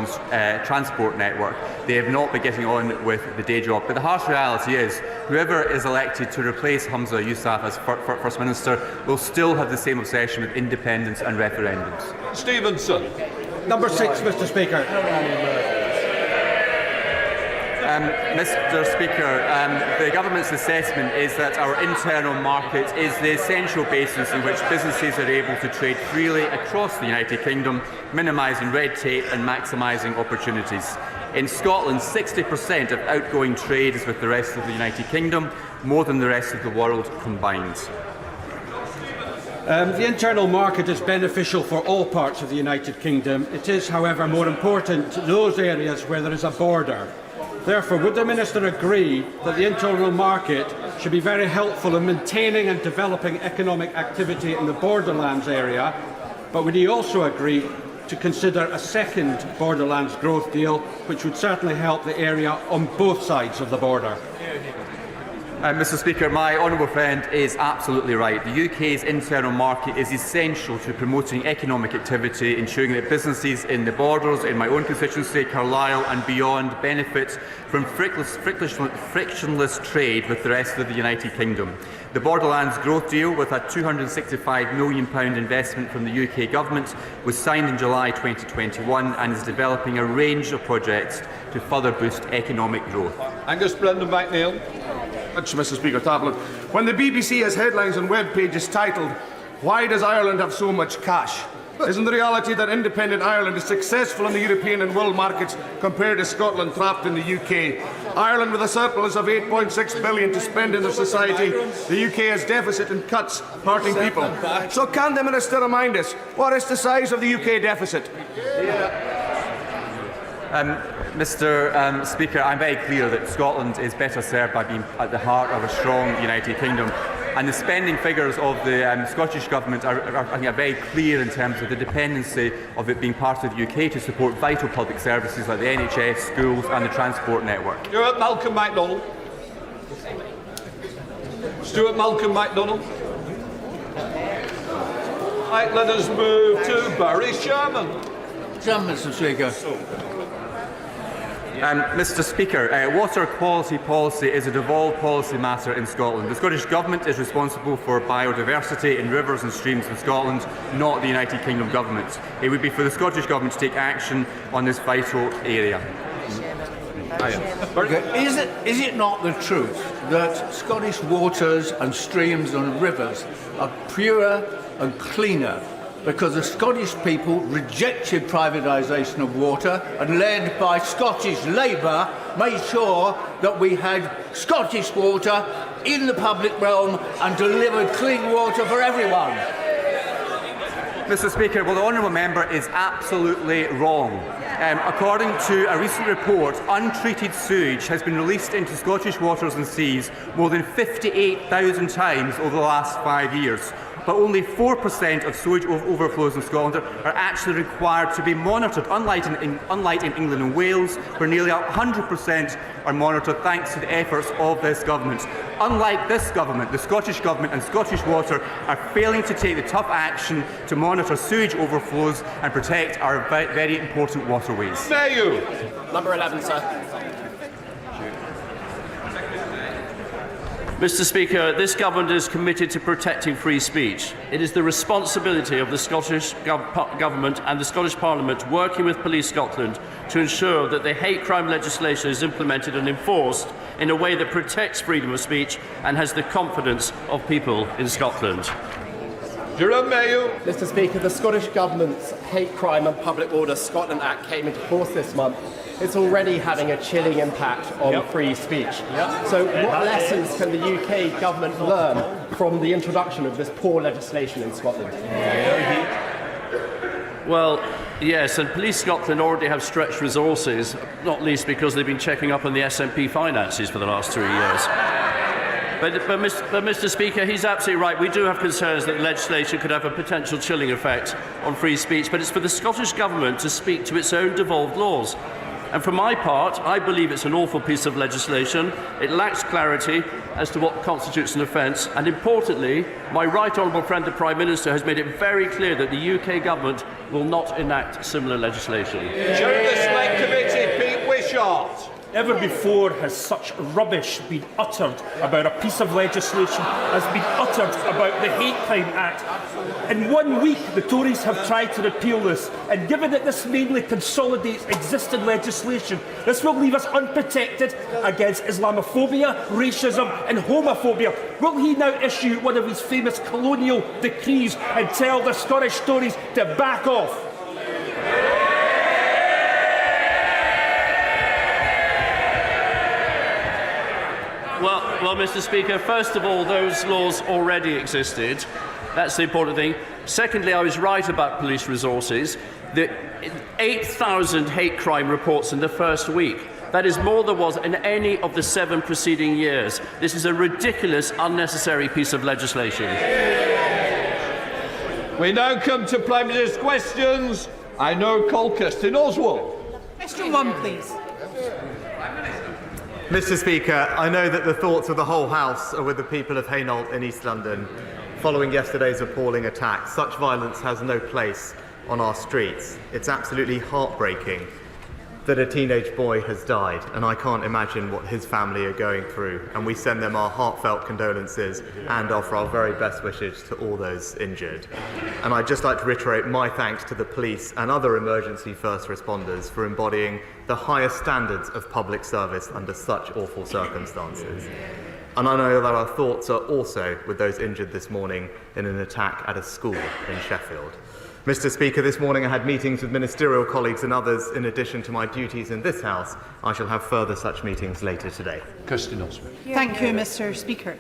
Scotland's transport network. They have not been getting on with the day job. But the harsh reality is, whoever is elected to replace Humza Yousaf as First Minister will still have the same obsession with independence and referendums. Stevenson. Number 6, Mr. Speaker. Mr. Speaker, the government's assessment is that our internal market is the essential basis in which businesses are able to trade freely across the United Kingdom, minimising red tape and maximising opportunities. In Scotland, 60% of outgoing trade is with the rest of the United Kingdom, more than the rest of the world combined. The internal market is beneficial for all parts of the United Kingdom. It is, however, more important to those areas where there is a border. Therefore, would the Minister agree that the internal market should be very helpful in maintaining and developing economic activity in the borderlands area, but would he also agree to consider a second borderlands growth deal, which would certainly help the area on both sides of the border? Mr. Speaker, my honourable friend is absolutely right. The UK's internal market is essential to promoting economic activity, ensuring that businesses in the borders, in my own constituency, Carlisle and beyond, benefit from frictionless trade with the rest of the United Kingdom. The Borderlands Growth Deal, with a £265 million investment from the UK Government, was signed in July 2021 and is developing a range of projects to further boost economic growth. Angus Brendan McNeill. Mr. Speaker, when the BBC has headlines on web pages titled, "Why does Ireland have so much cash?" isn't the reality that independent Ireland is successful in the European and world markets compared to Scotland trapped in the UK? Ireland with a surplus of £8.6 billion to spend in their society, the UK has deficit and cuts hurting people. So can the Minister remind us, what is the size of the UK deficit? Mr. Speaker, I'm very clear that Scotland is better served by being at the heart of a strong United Kingdom. And the spending figures of the Scottish Government are very clear in terms of the dependency of it being part of the UK to support vital public services like the NHS, schools and the transport network. Stuart Malcolm MacDonald. Stuart Malcolm MacDonald. Right, let us move to Barry Sherman. Mr. Speaker. Mr. Speaker, water quality policy is a devolved policy matter in Scotland. The Scottish Government is responsible for biodiversity in rivers and streams in Scotland, not the United Kingdom Government. It would be for the Scottish Government to take action on this vital area. Is it not the truth that Scottish waters and streams and rivers are purer and cleaner because the Scottish people rejected privatisation of water and, led by Scottish Labour, made sure that we had Scottish water in the public realm and delivered clean water for everyone? Mr. Speaker, well, the honourable member is absolutely wrong. According to a recent report, untreated sewage has been released into Scottish waters and seas more than 58,000 times over the last 5 years. But only 4% of sewage overflows in Scotland are actually required to be monitored, unlike in England and Wales, where nearly 100% are monitored thanks to the efforts of this government. Unlike this government, the Scottish Government and Scottish Water are failing to take the tough action to monitor sewage overflows and protect our very important waterways. Mayo. Number 11, sir. Mr. Speaker, this government is committed to protecting free speech. It is the responsibility of the Scottish Government and the Scottish Parliament, working with Police Scotland, to ensure that the hate crime legislation is implemented and enforced in a way that protects freedom of speech and has the confidence of people in Scotland. Jerome Mayo. Mr. Speaker, the Scottish Government's Hate Crime and Public Order Scotland Act came into force this month. It's already having a chilling impact on free speech. So what lessons can the UK Government learn from the introduction of this poor legislation in Scotland? Well, yes, and Police Scotland already have stretched resources, not least because they've been checking up on the SNP finances for the last 3 years. But Mr. Speaker, he's absolutely right. We do have concerns that the legislation could have a potential chilling effect on free speech, but it's for the Scottish Government to speak to its own devolved laws. And for my part, I believe it's an awful piece of legislation. It lacks clarity as to what constitutes an offence. And importantly, my right honourable friend, the Prime Minister, has made it very clear that the UK Government will not enact similar legislation. Jeremy start. Never before has such rubbish been uttered about a piece of legislation as been uttered about the Hate Crime Act. In 1 week, the Tories have tried to repeal this, and given that this mainly consolidates existing legislation, this will leave us unprotected against Islamophobia, racism and homophobia. Will he now issue one of his famous colonial decrees and tell the Scottish Tories to back off? Well, Mr. Speaker, first of all, those laws already existed. That's the important thing. Secondly, I was right about police resources. The 8,000 hate crime reports in the first week. That is more than was in any of the 7 preceding years. This is a ridiculous, unnecessary piece of legislation. We now come to Prime Minister's questions. I now call Kirsten Oswald. Question 1, please. Mr. Speaker, I know that the thoughts of the whole House are with the people of Hainault in East London. Following yesterday's appalling attack, such violence has no place on our streets. It's absolutely heartbreaking that a teenage boy has died, and I can't imagine what his family are going through. And we send them our heartfelt condolences and offer our very best wishes to all those injured. And I'd just like to reiterate my thanks to the police and other emergency first responders for embodying the highest standards of public service under such awful circumstances. And I know that our thoughts are also with those injured this morning in an attack at a school in Sheffield. Mr. Speaker, this morning I had meetings with ministerial colleagues and others in addition to my duties in this House. I shall have further such meetings later today. Kirsten Oswald. Thank you, Mr. Speaker.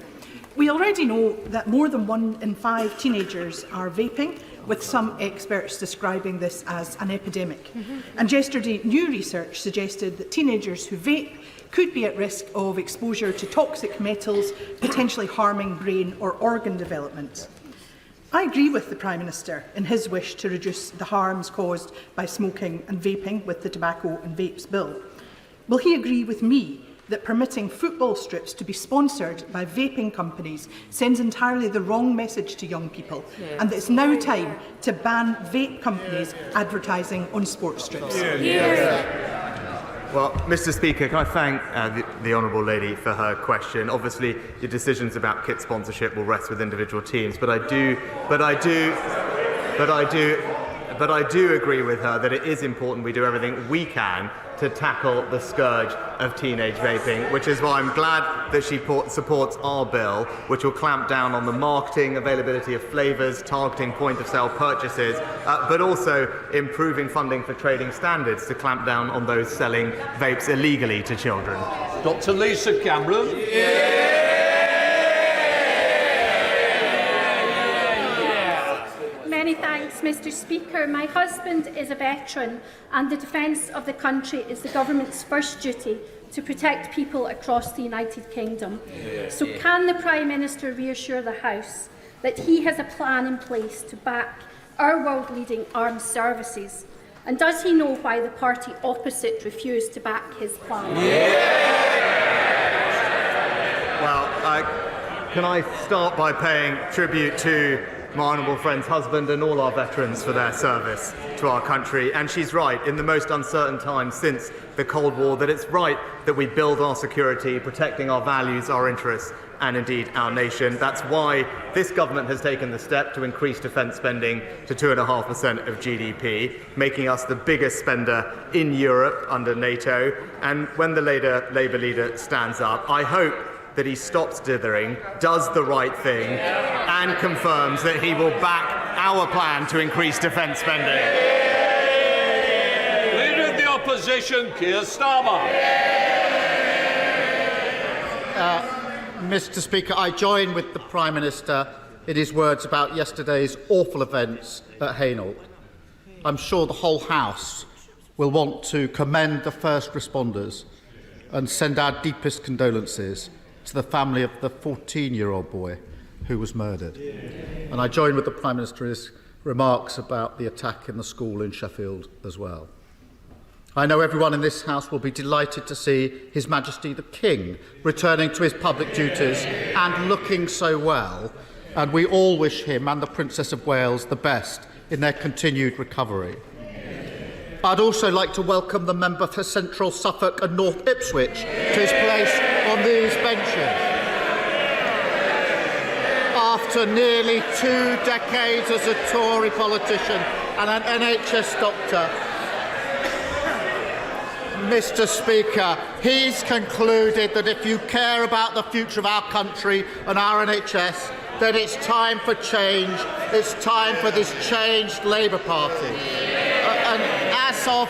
We already know that more than 1 in 5 teenagers are vaping, with some experts describing this as an epidemic. And yesterday, new research suggested that teenagers who vape could be at risk of exposure to toxic metals, potentially harming brain or organ development. I agree with the Prime Minister in his wish to reduce the harms caused by smoking and vaping with the Tobacco and Vapes Bill. Will he agree with me that permitting football strips to be sponsored by vaping companies sends entirely the wrong message to young people, and that it's now time to ban vape companies advertising on sports strips? Well, Mr. Speaker, can I thank the Honourable Lady for her question. Obviously, your decisions about kit sponsorship will rest with individual teams, but I do agree with her that it is important we do everything we can to tackle the scourge of teenage vaping, which is why I'm glad that she supports our bill, which will clamp down on the marketing, availability of flavours, targeting point-of-sale purchases, but also improving funding for trading standards to clamp down on those selling vapes illegally to children. Dr. Lisa Cameron. Many thanks, Mr. Speaker. My husband is a veteran, and the defence of the country is the government's first duty to protect people across the United Kingdom. So can the Prime Minister reassure the House that he has a plan in place to back our world-leading armed services? And does he know why the party opposite refused to back his plan? Well, can I start by paying tribute to my honourable friend's husband and all our veterans for their service to our country. And she's right, in the most uncertain times since the Cold War, that it's right that we build our security, protecting our values, our interests, and indeed our nation. That's why this government has taken the step to increase defence spending to 2.5% of GDP, making us the biggest spender in Europe under NATO. And when the Labour leader stands up, I hope that he stops dithering, does the right thing, and confirms that he will back our plan to increase defence spending. Leader of the Opposition, Keir Starmer. Mr. Speaker, I join with the Prime Minister in his words about yesterday's awful events at Hainault. I'm sure the whole House will want to commend the first responders and send our deepest condolences to the family of the 14-year-old boy who was murdered. And I join with the Prime Minister's remarks about the attack in the school in Sheffield as well. I know everyone in this House will be delighted to see His Majesty the King returning to his public duties and looking so well, and we all wish him and the Princess of Wales the best in their continued recovery. I'd also like to welcome the member for Central Suffolk and North Ipswich to his place on these benches. After nearly 2 decades as a Tory politician and an NHS doctor, Mr. Speaker, he's concluded that if you care about the future of our country and our NHS, then it's time for change. It's time for this changed Labour Party. And as of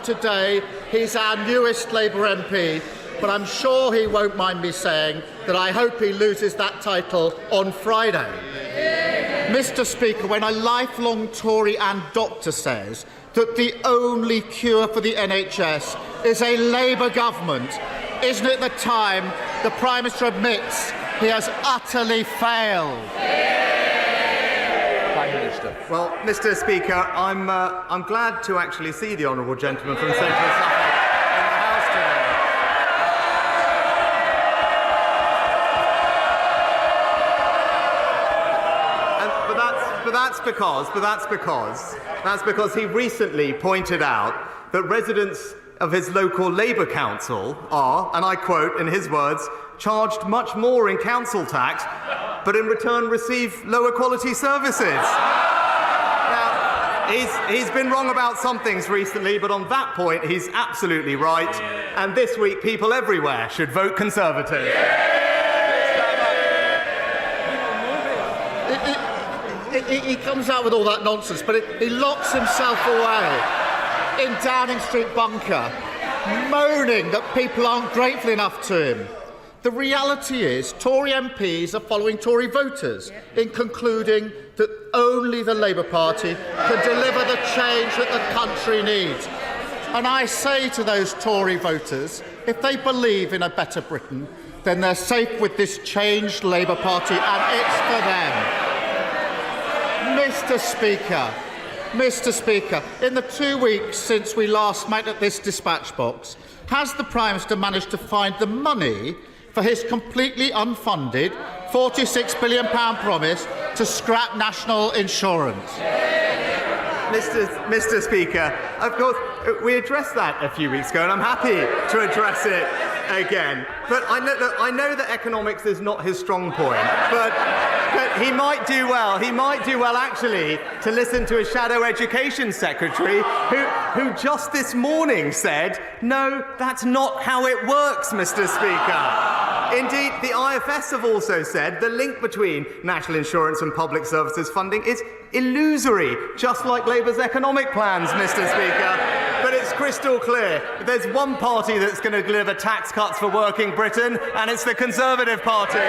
today, he's our newest Labour MP. But I'm sure he won't mind me saying that I hope he loses that title on Friday. Mr. Speaker, when a lifelong Tory and doctor says that the only cure for the NHS is a Labour government, isn't it the time the Prime Minister admits he has utterly failed? Prime Minister. Well, Mr. Speaker, I'm glad to actually see the honourable gentleman from Central Suffolk in the House today. That's because he recently pointed out that residents of his local Labour council are, and I quote in his words, charged much more in council tax, but in return receive lower quality services. Now, he's been wrong about some things recently, but on that point, he's absolutely right. And this week, people everywhere should vote Conservative. He comes out with all that nonsense, but he locks himself away in Downing Street bunker, moaning that people aren't grateful enough to him. The reality is Tory MPs are following Tory voters in concluding that only the Labour Party can deliver the change that the country needs. And I say to those Tory voters, if they believe in a better Britain, then they're safe with this changed Labour Party, and it's for them. Mr. Speaker, in the 2 weeks since we last met at this dispatch box, has the Prime Minister managed to find the money for his completely unfunded £46 billion promise to scrap national insurance? Mr. Speaker, of course, we addressed that a few weeks ago, and I'm happy to address it again. But I know that economics is not his strong point, but he might do well. He might do well, actually, to listen to a shadow education secretary who just this morning said, no, that's not how it works, Mr. Speaker. Indeed, the IFS have also said the link between national insurance and public services funding is illusory, just like Labour's economic plans, Mr. Speaker. But it's crystal clear. There's one party that's going to deliver tax cuts for working Britain, and it's the Conservative Party.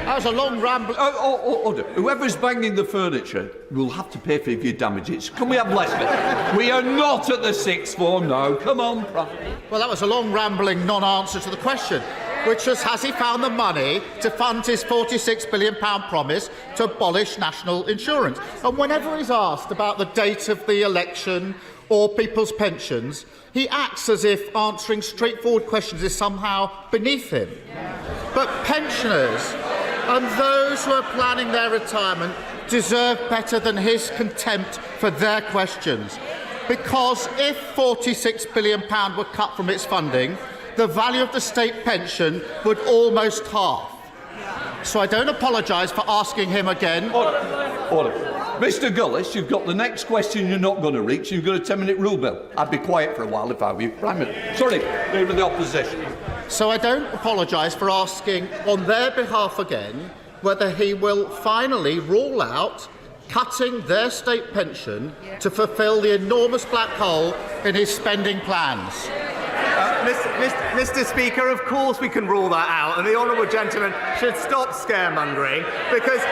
That was a long ramble. Order. Whoever's banging the furniture will have to pay for your damages. Can we have less of it? We are not at the sixth form now. Come on, Prime. Well, that was a long rambling non-answer to the question, which was, has he found the money to fund his £46 billion promise to abolish national insurance? And whenever he's asked about the date of the election or people's pensions, he acts as if answering straightforward questions is somehow beneath him. But pensioners and those who are planning their retirement deserve better than his contempt for their questions. Because if £46 billion were cut from its funding, the value of the state pension would almost halve. So I don't apologise for asking him again. Order. Mr. Gullis, you've got the next question you're not going to reach. You've got a 10-minute rule bill. I'd be quiet for a while if I were you. Prime Minister. Sorry, Leader of the Opposition. So I don't apologise for asking on their behalf again whether he will finally rule out cutting their state pension to fulfil the enormous black hole in his spending plans. Mr. Speaker, of course we can rule that out, and the honourable gentleman should stop scaremongering, because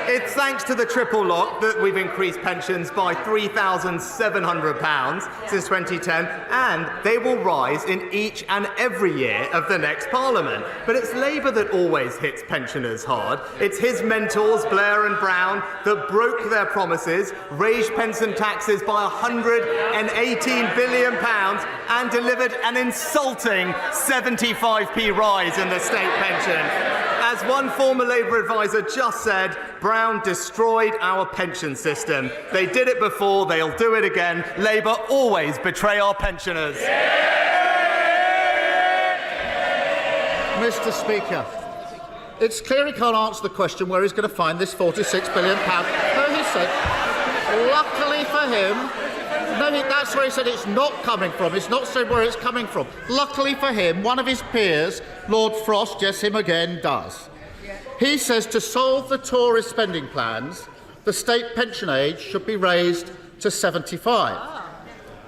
it's thanks to the triple lock that we've increased pensions by £3,700 since 2010, and they will rise in each and every year of the next Parliament. But it's Labour that always hits pensioners hard. It's his mentors, Blair and Brown, that broke their promises, raised pension taxes by £118 billion and delivered an insulting 75p rise in the state pension. as one former Labour advisor just said, Brown destroyed our pension system. They did it before, they'll do it again. Labour always betray our pensioners. Mr. Speaker, it's clear he can't answer the question where he's going to find this £46 billion. No, he said, luckily for him, that's where he said it's not coming from. It's not said where it's coming from. Luckily for him, one of his peers, Lord Frost, yes, him again, does. He says to solve the Tory spending plans, the state pension age should be raised to 75.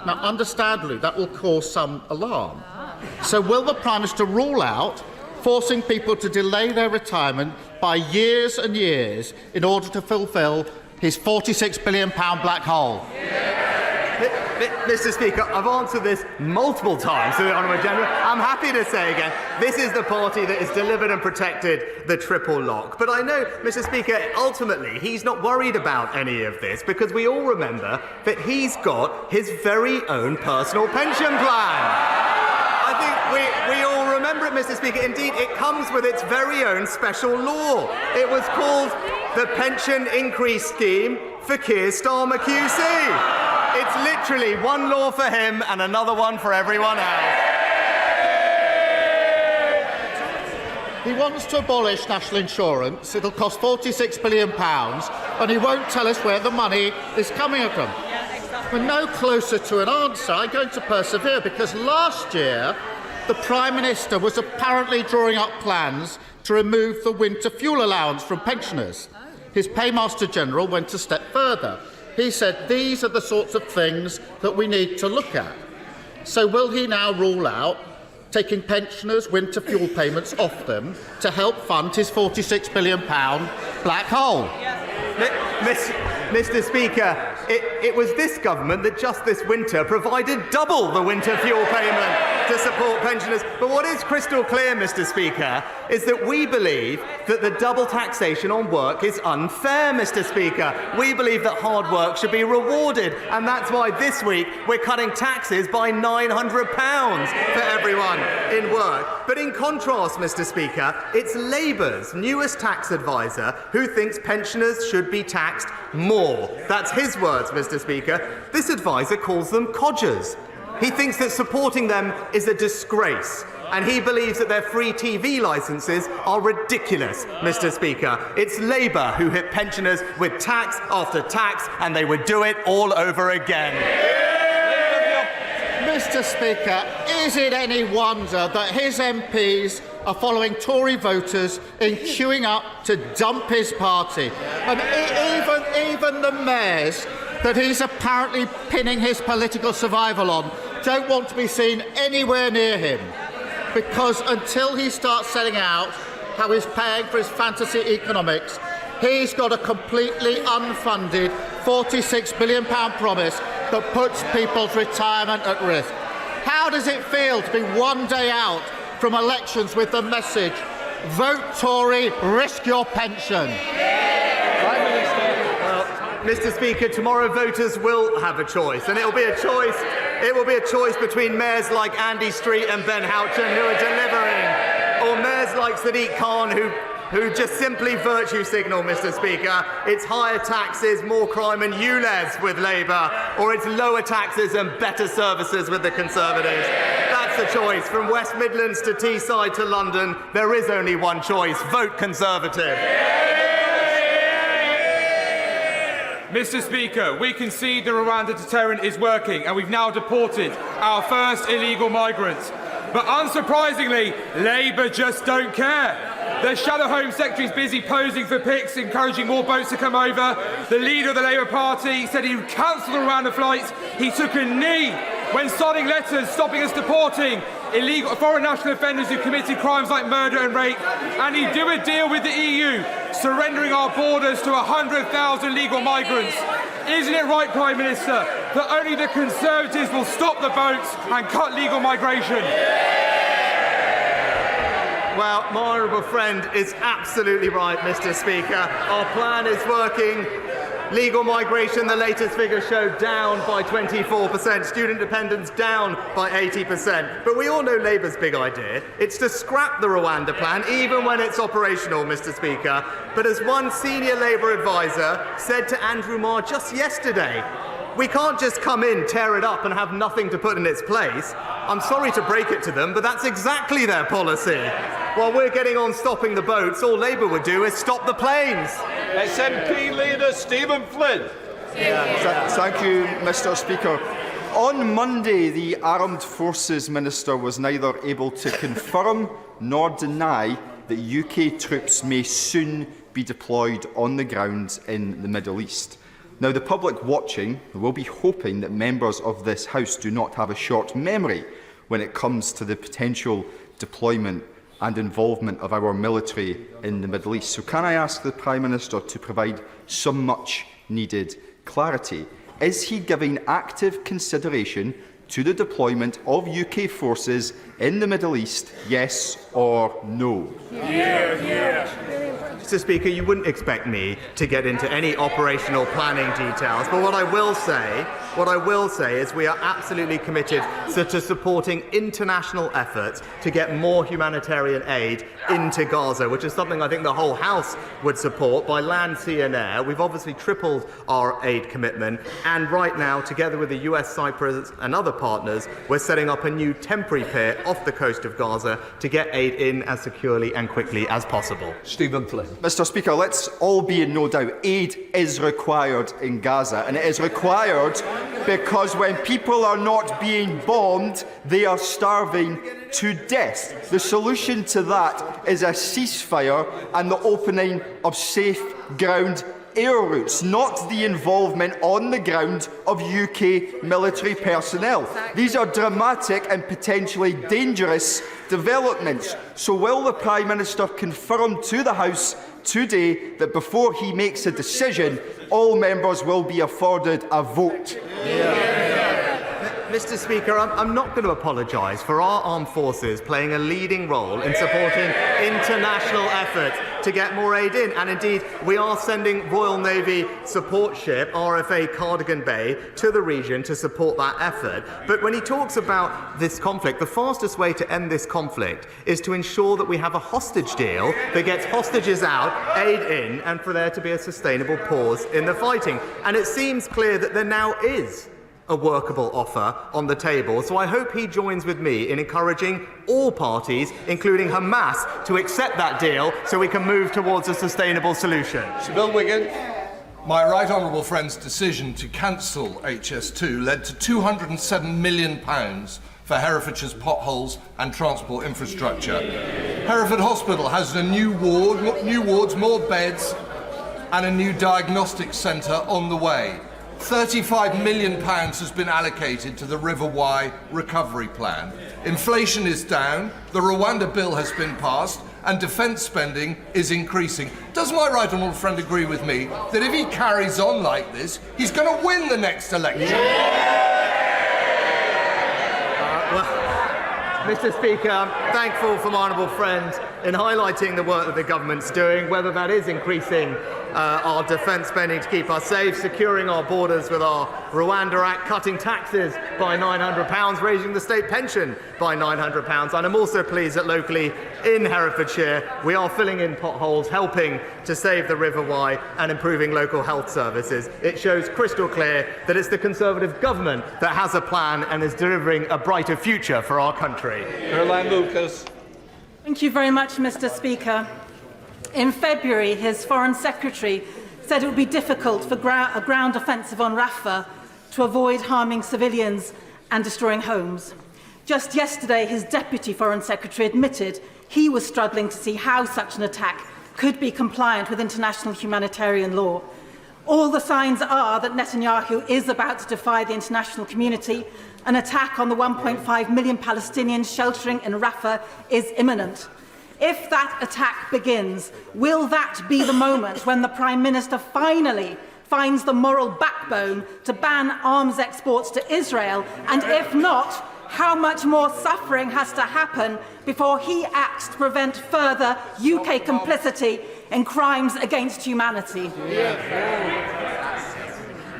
Now, understandably, that will cause some alarm. So will the Prime Minister rule out forcing people to delay their retirement by years and years in order to fulfil his £46 billion black hole? Mr. Speaker, I've answered this multiple times to the Honourable General. I'm happy to say again, this is the party that has delivered and protected the triple lock. But I know, Mr. Speaker, ultimately he's not worried about any of this because we all remember that he's got his very own personal pension plan. I think we all remember it, Mr. Speaker. Indeed, it comes with its very own special law. It was called the Pension Increase Scheme for Keir Starmer QC. It's literally one law for him and another one for everyone else. He wants to abolish national insurance. It'll cost £46 billion, and he won't tell us where the money is coming from. We're no closer to an answer. I'm going to persevere because last year the Prime Minister was apparently drawing up plans to remove the winter fuel allowance from pensioners. His Paymaster General went a step further. He said these are the sorts of things that we need to look at. So will he now rule out taking pensioners' winter fuel payments off them to help fund his £46 billion black hole? Mr. Speaker, it was this government that just this winter provided double the winter fuel payment to support pensioners. But what is crystal clear, Mr. Speaker, is that we believe that the double taxation on work is unfair, Mr. Speaker. We believe that hard work should be rewarded, and that's why this week we're cutting taxes by £900 for everyone in work. But in contrast, Mr. Speaker, it's Labour's newest tax advisor who thinks pensioners should be taxed more. That's his words, Mr. Speaker. This advisor calls them codgers. He thinks that supporting them is a disgrace, and he believes that their free TV licences are ridiculous, Mr. Speaker. It's Labour who hit pensioners with tax after tax, and they would do it all over again. Mr. Speaker, is it any wonder that his MPs are following Tory voters in queuing up to dump his party? And even the mayors that he's apparently pinning his political survival on don't want to be seen anywhere near him, because until he starts setting out how he's paying for his fantasy economics, he's got a completely unfunded £46 billion promise that puts people's retirement at risk. How does it feel to be one day out from elections with the message, vote Tory, risk your pension? Mr. Speaker, tomorrow voters will have a choice, and it will be a choice. It will be a choice between mayors like Andy Street and Ben Houchen who are delivering, or mayors like Sadiq Khan who just simply virtue signal, Mr. Speaker. It's higher taxes, more crime and ULEZ with Labour, or it's lower taxes and better services with the Conservatives. That's the choice. From West Midlands to Teesside to London, there is only one choice. Vote Conservative. Mr. Speaker, we concede the Rwanda deterrent is working, and we've now deported our first illegal migrants. But unsurprisingly, Labour just don't care. The Shadow Home Secretary is busy posing for pics, encouraging more boats to come over. The leader of the Labour Party said he would cancel the Rwanda flights. He took a knee when signing letters stopping us deporting illegal foreign national offenders who committed crimes like murder and rape. And he'd do a deal with the EU, surrendering our borders to 100,000 legal migrants. Isn't it right, Prime Minister, that only the Conservatives will stop the boats and cut legal migration? Well, my honourable friend is absolutely right, Mr. Speaker. Our plan is working. Legal migration, the latest figures show, down by 24%. Student dependence down by 80%. But we all know Labour's big idea. It's to scrap the Rwanda plan, even when it's operational, Mr. Speaker. But as one senior Labour advisor said to Andrew Marr just yesterday, we can't just come in, tear it up and have nothing to put in its place. I'm sorry to break it to them, but that's exactly their policy. While we're getting on stopping the boats, all Labour would do is stop the planes. SNP leader Stephen Flynn. Thank you, Mr. Speaker. On Monday, the Armed Forces Minister was neither able to confirm nor deny that UK troops may soon be deployed on the ground in the Middle East. Now, the public watching will be hoping that members of this House do not have a short memory when it comes to the potential deployment and involvement of our military in the Middle East. So can I ask the Prime Minister to provide some much-needed clarity? Is he giving active consideration to the deployment of UK forces in the Middle East, yes or no? Mr. Speaker, you wouldn't expect me to get into any operational planning details, but what I will say is we are absolutely committed to supporting international efforts to get more humanitarian aid into Gaza, which is something I think the whole House would support by land, sea and air. We've obviously tripled our aid commitment, and right now, together with the US, Cyprus and other partners, we're setting up a new temporary pier off the coast of Gaza to get aid in as securely and quickly as possible. Stephen Flynn. Mr. Speaker, let's all be in no doubt. Aid is required in Gaza, and it is required because when people are not being bombed, they are starving to death. The solution to that is a ceasefire and the opening of safe ground air routes, not the involvement on the ground of UK military personnel. These are dramatic and potentially dangerous developments. So will the Prime Minister confirm to the House today that before he makes a decision, all members will be afforded a vote? Mr. Speaker, I'm not going to apologise for our armed forces playing a leading role in supporting international efforts to get more aid in. And indeed, we are sending Royal Navy support ship, RFA Cardigan Bay, to the region to support that effort. But when he talks about this conflict, the fastest way to end this conflict is to ensure that we have a hostage deal that gets hostages out, aid in, and for there to be a sustainable pause in the fighting. And it seems clear that there now is a workable offer on the table. So I hope he joins with me in encouraging all parties, including Hamas, to accept that deal so we can move towards a sustainable solution. Sir Bill Wigan. My right honourable friend's decision to cancel HS2 led to £207 million for Herefordshire's potholes and transport infrastructure. Hereford Hospital has a new wards, more beds and a new diagnostic centre on the way. £35 million has been allocated to the River Wye recovery plan. Inflation is down, the Rwanda bill has been passed, and defence spending is increasing. Does my right honourable friend agree with me that if he carries on like this, he's going to win the next election? Mr. Speaker, I'm thankful for my honourable friend in highlighting the work that the government's doing, whether that is increasing our defence spending to keep us safe, securing our borders with our Rwanda Act, cutting taxes by £900, raising the state pension by £900. And I'm also pleased that locally in Herefordshire we are filling in potholes, helping to save the River Wye and improving local health services. It shows crystal clear that it's the Conservative government that has a plan and is delivering a brighter future for our country. Caroline Lucas. Thank you very much, Mr. Speaker. In February, his Foreign Secretary said it would be difficult for a ground offensive on Rafah to avoid harming civilians and destroying homes. Just yesterday, his Deputy Foreign Secretary admitted he was struggling to see how such an attack could be compliant with international humanitarian law. All the signs are that Netanyahu is about to defy the international community. An attack on the 1.5 million Palestinians sheltering in Rafah is imminent. If that attack begins, will that be the moment when the Prime Minister finally finds the moral backbone to ban arms exports to Israel? And if not, how much more suffering has to happen before he acts to prevent further UK complicity in crimes against humanity?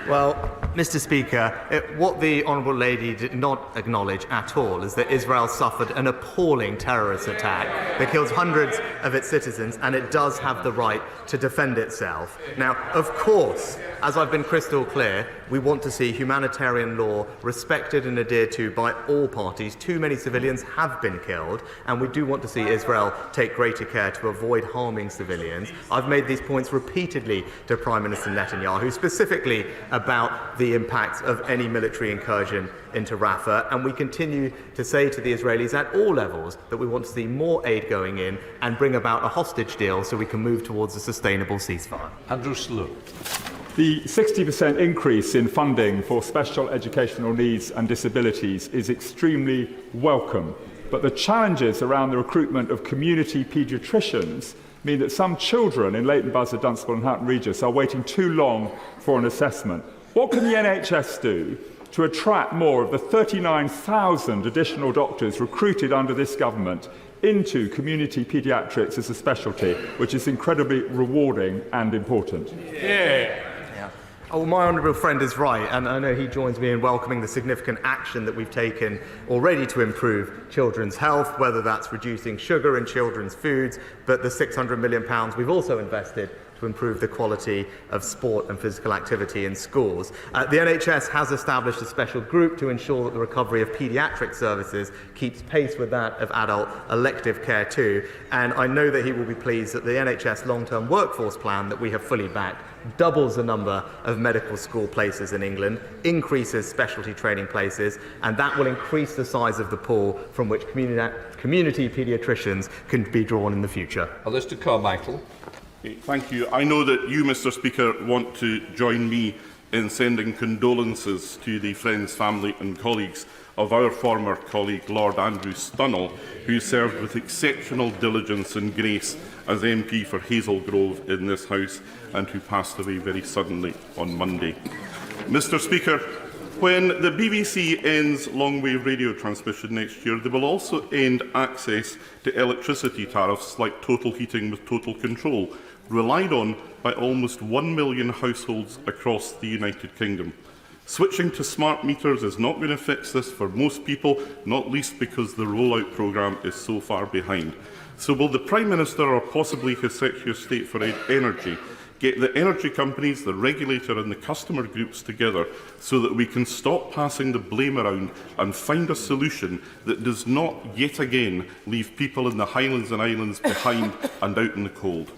Well, Mr. Speaker, what the Honourable Lady did not acknowledge at all is that Israel suffered an appalling terrorist attack that killed hundreds of its citizens, and it does have the right to defend itself. Now, of course, as I've been crystal clear, we want to see humanitarian law respected and adhered to by all parties. Too many civilians have been killed, and we do want to see Israel take greater care to avoid harming civilians. I've made these points repeatedly to Prime Minister Netanyahu, specifically about the impact of any military incursion into Rafah, and we continue to say to the Israelis at all levels that we want to see more aid going in and bring about a hostage deal so we can move towards a sustainable ceasefire. Andrew Slough. The 60% increase in funding for special educational needs and disabilities is extremely welcome, but the challenges around the recruitment of community paediatricians mean that some children in Leighton Buzzard, Dunstable and Houghton Regis are waiting too long for an assessment. What can the NHS do to attract more of the 39,000 additional doctors recruited under this government into community paediatrics as a specialty, which is incredibly rewarding and important? Oh, my honourable friend is right, and I know he joins me in welcoming the significant action that we've taken already to improve children's health, whether that's reducing sugar in children's foods, but the £600 million we've also invested to improve the quality of sport and physical activity in schools. The NHS has established a special group to ensure that the recovery of paediatric services keeps pace with that of adult elective care too, and I know that he will be pleased that the NHS long-term workforce plan that we have fully backed doubles the number of medical school places in England, increases specialty training places, and that will increase the size of the pool from which community paediatricians can be drawn in the future. Alistair Carmichael. Thank you. I know that you, Mr. Speaker, want to join me in sending condolences to the friends, family and colleagues of our former colleague Lord Andrew Stunnell, who served with exceptional diligence and grace as MP for Hazel Grove in this House and who passed away very suddenly on Monday. Mr. Speaker, when the BBC ends long-wave radio transmission next year, they will also end access to electricity tariffs like total heating with total control, relied on by almost 1 million households across the United Kingdom. Switching to smart meters is not going to fix this for most people, not least because the rollout programme is so far behind. So will the Prime Minister or possibly His Secretary of State for Energy get the energy companies, the regulator and the customer groups together so that we can stop passing the blame around and find a solution that does not yet again leave people in the Highlands and Islands behind and out in the cold?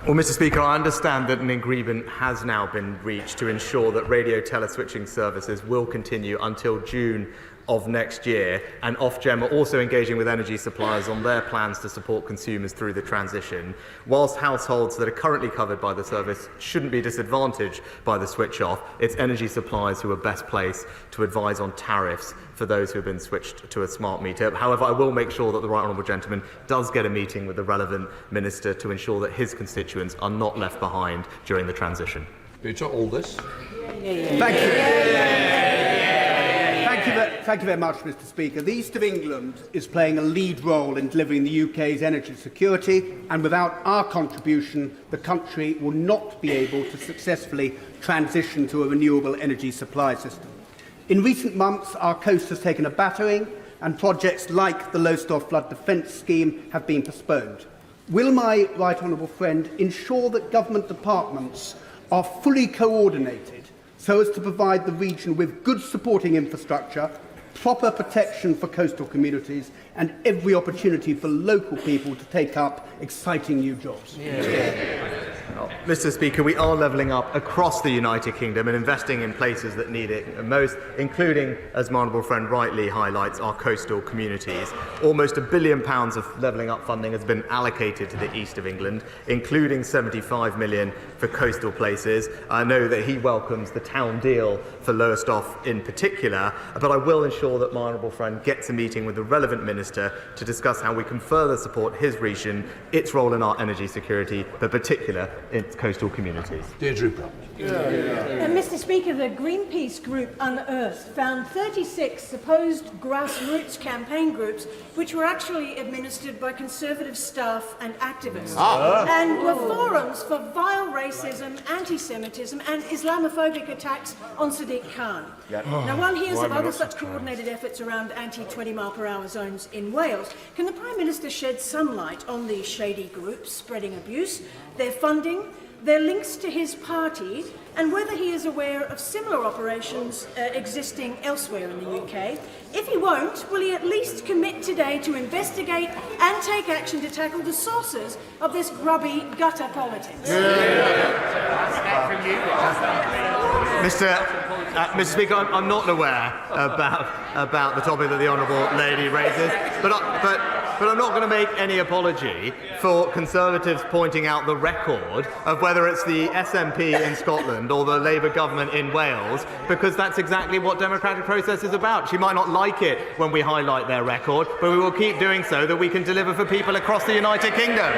Well, Mr. Speaker, I understand that an agreement has now been reached to ensure that radio teleswitching services will continue until June of next year, and Ofgem are also engaging with energy suppliers on their plans to support consumers through the transition. Whilst households that are currently covered by the service shouldn't be disadvantaged by the switch off, it's energy suppliers who are best placed to advise on tariffs for those who have been switched to a smart meter. However, I will make sure that the Right Honourable Gentleman does get a meeting with the relevant minister to ensure that his constituents are not left behind during the transition. Peter Aldis. Thank you. Thank you very much, Mr. Speaker. The East of England is playing a lead role in delivering the UK's energy security, and without our contribution, the country will not be able to successfully transition to a renewable energy supply system. In recent months, our coast has taken a battering, and projects like the Lowestoft Flood Defence Scheme have been postponed. Will my right honourable friend ensure that government departments are fully coordinated so as to provide the region with good supporting infrastructure, proper protection for coastal communities, and every opportunity for local people to take up exciting new jobs? Mr. Speaker, we are levelling up across the United Kingdom and investing in places that need it most, including, as my honourable friend rightly highlights, our coastal communities. Almost £1 billion of levelling up funding has been allocated to the east of England, including £75 million for coastal places. I know that he welcomes the town deal for Lowestoft in particular, but I will ensure that my honourable friend gets a meeting with the relevant minister to discuss how we can further support his region, its role in our energy security, but particular its coastal communities. Deirdre Brown. Mr. Mr. Speaker, the Greenpeace group Unearthed found 36 supposed grassroots campaign groups which were actually administered by Conservative staff and activists and were forums for vile racism, anti-Semitism and Islamophobic attacks on Sadiq Khan. Now, one hears of other such coordinated efforts around anti-20-mile-per-hour zones in Wales. Can the Prime Minister shed some light on these shady groups spreading abuse, their funding, their links to his party, and whether he is aware of similar operations existing elsewhere in the UK? If he won't, will he at least commit today to investigate and take action to tackle the sources of this grubby gutter politics? Mr. Speaker, I'm not aware about the topic that the honourable lady raises, but I'm not going to make any apology for Conservatives pointing out the record of whether it's the SNP in Scotland or the Labour government in Wales, because that's exactly what democratic process is about. She might not like it when we highlight their record, but we will keep doing so that we can deliver for people across the United Kingdom.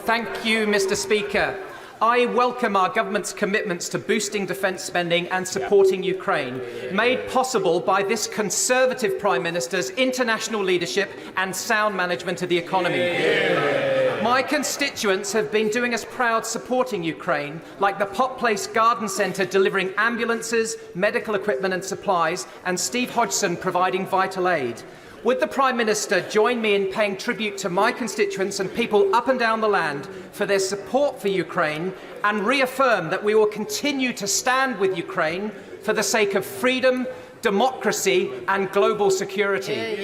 Thank you, Mr. Speaker. I welcome our government's commitments to boosting defence spending and supporting Ukraine, made possible by this Conservative Prime Minister's international leadership and sound management of the economy. My constituents have been doing us proud supporting Ukraine, like the Pot Place Garden Centre delivering ambulances, medical equipment and supplies, and Steve Hodgson providing vital aid. Would the Prime Minister join me in paying tribute to my constituents and people up and down the land for their support for Ukraine, and reaffirm that we will continue to stand with Ukraine for the sake of freedom, democracy and global security?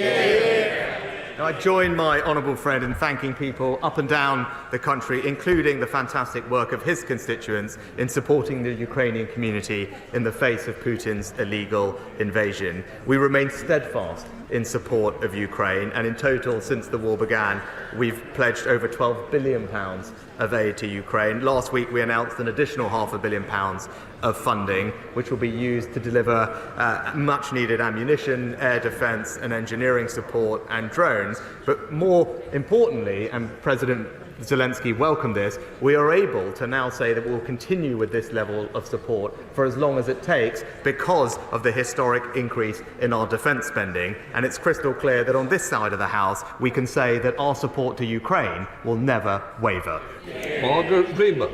I join my honourable friend in thanking people up and down the country, including the fantastic work of his constituents, in supporting the Ukrainian community in the face of Putin's illegal invasion. We remain steadfast in support of Ukraine, and in total, since the war began, we've pledged over £12 billion of aid to Ukraine. Last week, we announced an additional £500 million of funding, which will be used to deliver much-needed ammunition, air defence and engineering support and drones. But more importantly, and President Zelensky welcomed this, we are able to now say that we'll continue with this level of support for as long as it takes because of the historic increase in our defence spending. And it's crystal clear that on this side of the House, we can say that our support to Ukraine will never waver. Margaret Bremer.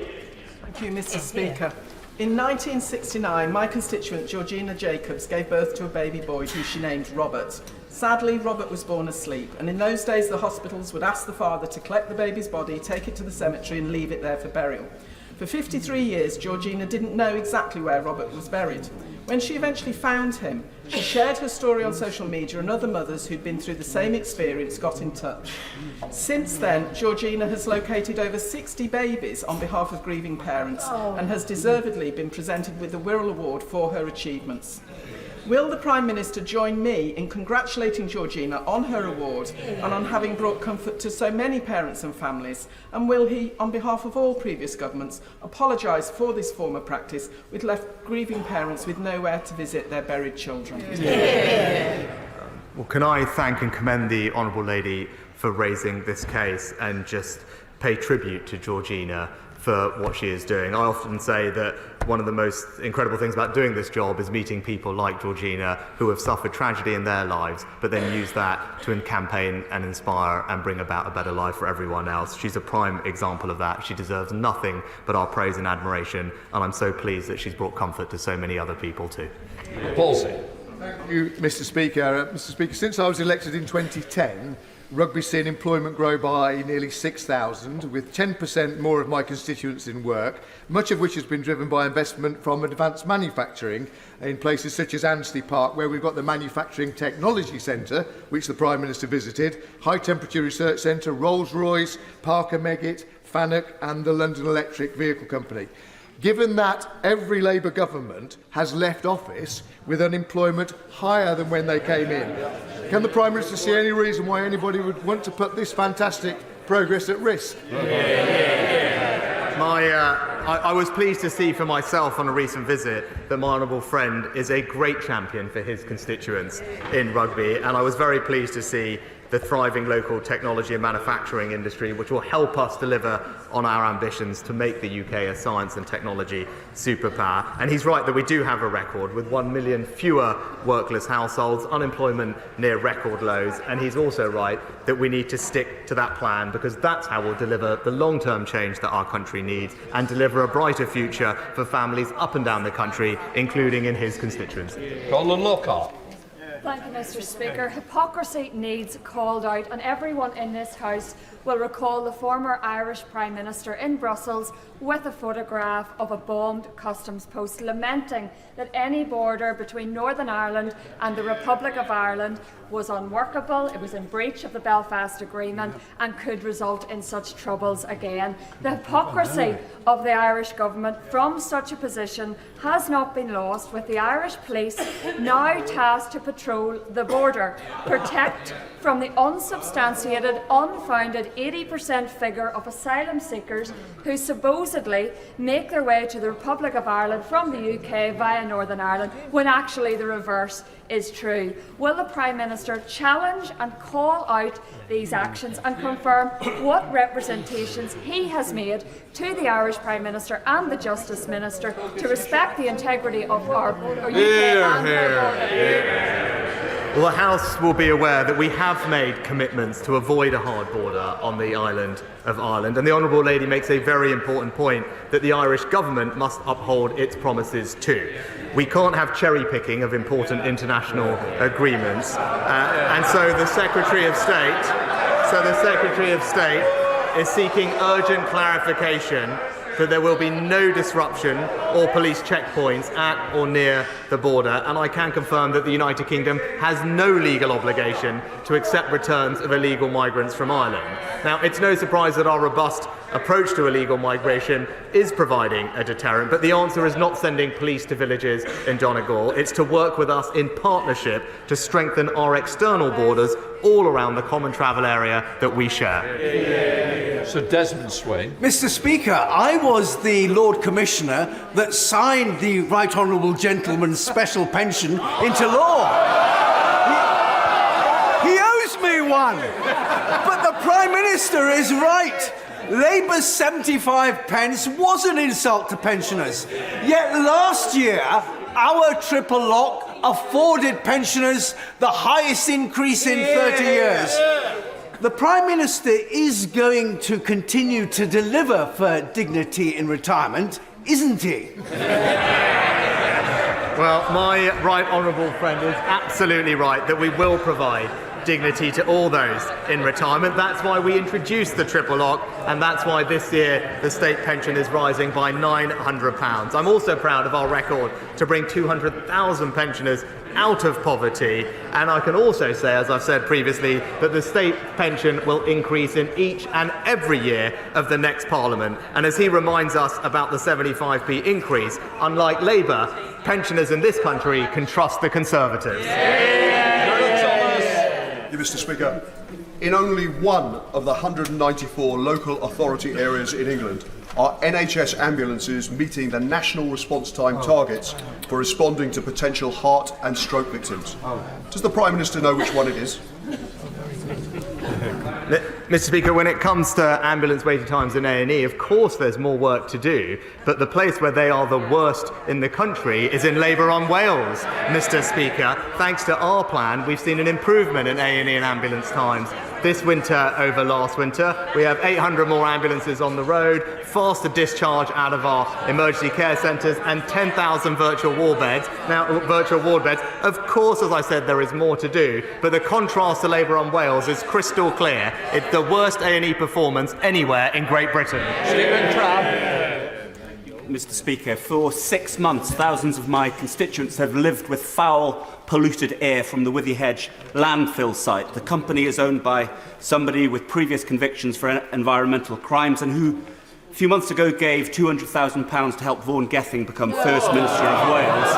Thank you, Mr. Speaker. In 1969, my constituent Georgina Jacobs gave birth to a baby boy who she named Robert. Sadly, Robert was born asleep, and in those days the hospitals would ask the father to collect the baby's body, take it to the cemetery and leave it there for burial. For 53 years, Georgina didn't know exactly where Robert was buried. When she eventually found him, she shared her story on social media, and other mothers who'd been through the same experience got in touch. Since then, Georgina has located over 60 babies on behalf of grieving parents and has deservedly been presented with the Wirral Award for her achievements. Will the Prime Minister join me in congratulating Georgina on her award and on having brought comfort to so many parents and families? And will he, on behalf of all previous governments, apologise for this form of practice which left grieving parents with nowhere to visit their buried children? Well, can I thank and commend the honourable lady for raising this case and just pay tribute to Georgina for what she is doing. I often say that one of the most incredible things about doing this job is meeting people like Georgina who have suffered tragedy in their lives, but then use that to campaign and inspire and bring about a better life for everyone else. She's a prime example of that. She deserves nothing but our praise and admiration, and I'm so pleased that she's brought comfort to so many other people too. Paulsy. Thank you, Mr. Speaker. Mr. Speaker, since I was elected in 2010, Rugby's seen employment grow by nearly 6,000, with 10% more of my constituents in work, much of which has been driven by investment from advanced manufacturing in places such as Anstey Park, where we've got the Manufacturing Technology Centre, which the Prime Minister visited, High Temperature Research Centre, Rolls-Royce, Parker Meggitt, Fanuc and the London Electric Vehicle Company. Given that every Labour government has left office with unemployment higher than when they came in, can the Prime Minister see any reason why anybody would want to put this fantastic progress at risk? I was pleased to see for myself on a recent visit that my honourable friend is a great champion for his constituents in Rugby, and I was very pleased to see the thriving local technology and manufacturing industry, which will help us deliver on our ambitions to make the UK a science and technology superpower. And he's right that we do have a record with 1 million fewer workless households, unemployment near record lows, and he's also right that we need to stick to that plan, because that's how we'll deliver the long-term change that our country needs and deliver a brighter future for families up and down the country, including in his constituency. Colin Lockhart. Thank you, Mr. Speaker. Hypocrisy needs called out, and everyone in this House will recall the former Irish Prime Minister in Brussels with a photograph of a bombed customs post, lamenting that any border between Northern Ireland and the Republic of Ireland was unworkable, it was in breach of the Belfast Agreement and could result in such troubles again. The hypocrisy of the Irish government from such a position has not been lost, with the Irish police now tasked to patrol the border, protect from the unsubstantiated, unfounded 80% figure of asylum seekers who supposedly make their way to the Republic of Ireland from the UK via Northern Ireland, when actually the reverse is true. Will the Prime Minister challenge and call out these actions and confirm what representations he has made to the Irish Prime Minister and the Justice Minister to respect the integrity of our UK and our border? Well, the House will be aware that we have made commitments to avoid a hard border on the island of Ireland, and the Honourable Lady makes a very important point that the Irish government must uphold its promises too. We can't have cherry-picking of important international agreements, and so the Secretary of State is seeking urgent clarification that there will be no disruption or police checkpoints at or near the border, and I can confirm that the United Kingdom has no legal obligation to accept returns of illegal migrants from Ireland. Now, it's no surprise that our robust approach to illegal migration is providing a deterrent, but the answer is not sending police to villages in Donegal. It's to work with us in partnership to strengthen our external borders all around the common travel area that we share. Sir Desmond Swain. Mr. Speaker, I was the Lord Commissioner that signed the Right Honourable Gentleman's special pension into law. He owes me one. But the Prime Minister is right. Labour's 75 pence was an insult to pensioners. Yet last year, our triple lock afforded pensioners the highest increase in 30 years. The Prime Minister is going to continue to deliver for dignity in retirement, isn't he? Well, my right honourable friend is absolutely right that we will provide dignity to all those in retirement. That's why we introduced the triple lock, and that's why this year the state pension is rising by £900. I'm also proud of our record to bring 200,000 pensioners out of poverty, and I can also say, as I've said previously, that the state pension will increase in each and every year of the next Parliament. And as he reminds us about the 75p increase, unlike Labour, pensioners in this country can trust the Conservatives. Mr. Speaker, in only one of the 194 local authority areas in England are NHS ambulances meeting the national response time targets for responding to potential heart and stroke victims. Does the Prime Minister know which one it is? Mr. Speaker, when it comes to ambulance waiting times in A&E, of course there's more work to do, but the place where they are the worst in the country is in Labour-run Wales, Mr. Speaker. Thanks to our plan, we've seen an improvement in A&E and ambulance times. This winter over last winter, we have 800 more ambulances on the road, faster discharge out of our emergency care centres, and 10,000 virtual ward beds. Now, virtual ward beds. Of course, as I said, there is more to do, but the contrast to Labour-run Wales is crystal clear. It's the worst A&E performance anywhere in Great Britain. Stephen Trabb. Mr. Speaker, for 6 months, thousands of my constituents have lived with foul, polluted air from the Withyhedge landfill site. The company is owned by somebody with previous convictions for environmental crimes and who, a few months ago, gave £200,000 to help Vaughan Gething become First Minister of Wales,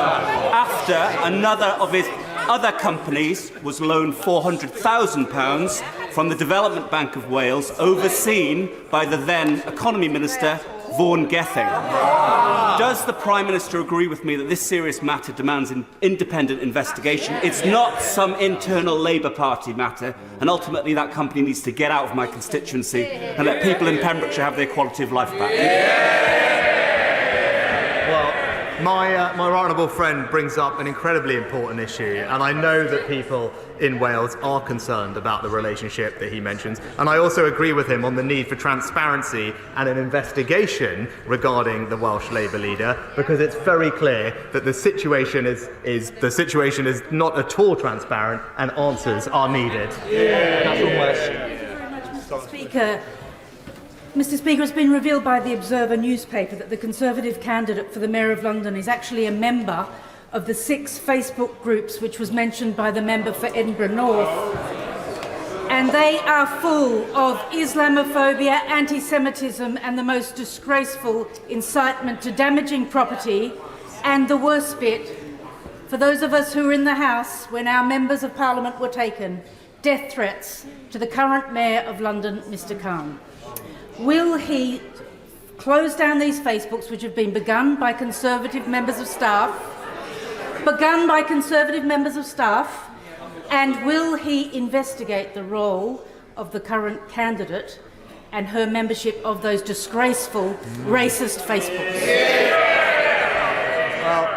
after another of his other companies was loaned £400,000 from the Development Bank of Wales, overseen by the then Economy Minister, Vaughan Gething. Does the Prime Minister agree with me that this serious matter demands an independent investigation? It's not some internal Labour Party matter, and ultimately that company needs to get out of my constituency and let people in Pembrokeshire have their quality of life back. My honourable friend brings up an incredibly important issue, and I know that people in Wales are concerned about the relationship that he mentions, and I also agree with him on the need for transparency and an investigation regarding the Welsh Labour leader, because it's very clear that the situation is not at all transparent and answers are needed. Mr. Speaker. Mr. Speaker, it's been revealed by the Observer newspaper that the Conservative candidate for the Mayor of London is actually a member of the 6 Facebook groups which was mentioned by the member for Edinburgh North. And they are full of Islamophobia, anti-Semitism and the most disgraceful incitement to damaging property. And the worst bit, for those of us who were in the House when our members of Parliament were taken, death threats to the current Mayor of London, Mr. Khan. Will he close down these Facebooks which have been begun by Conservative members of staff, and will he investigate the role of the current candidate and her membership of those disgraceful, racist Facebooks? Well,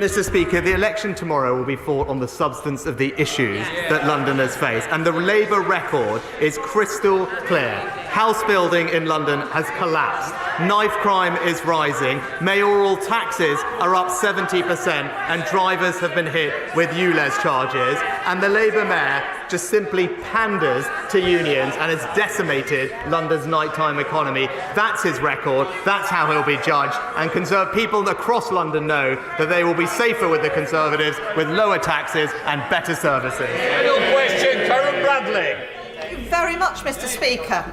Mr. Speaker, the election tomorrow will be fought on the substance of the issues that Londoners face, and the Labour record is crystal clear. House building in London has collapsed. Knife crime is rising. Mayoral taxes are up 70%, and drivers have been hit with ULEZ charges. And the Labour mayor just simply panders to unions and has decimated London's nighttime economy. That's his record. That's how he'll be judged. And people across London know that they will be safer with the Conservatives, with lower taxes and better services. Final question, Karen Bradley. Thank you very much, Mr. Speaker.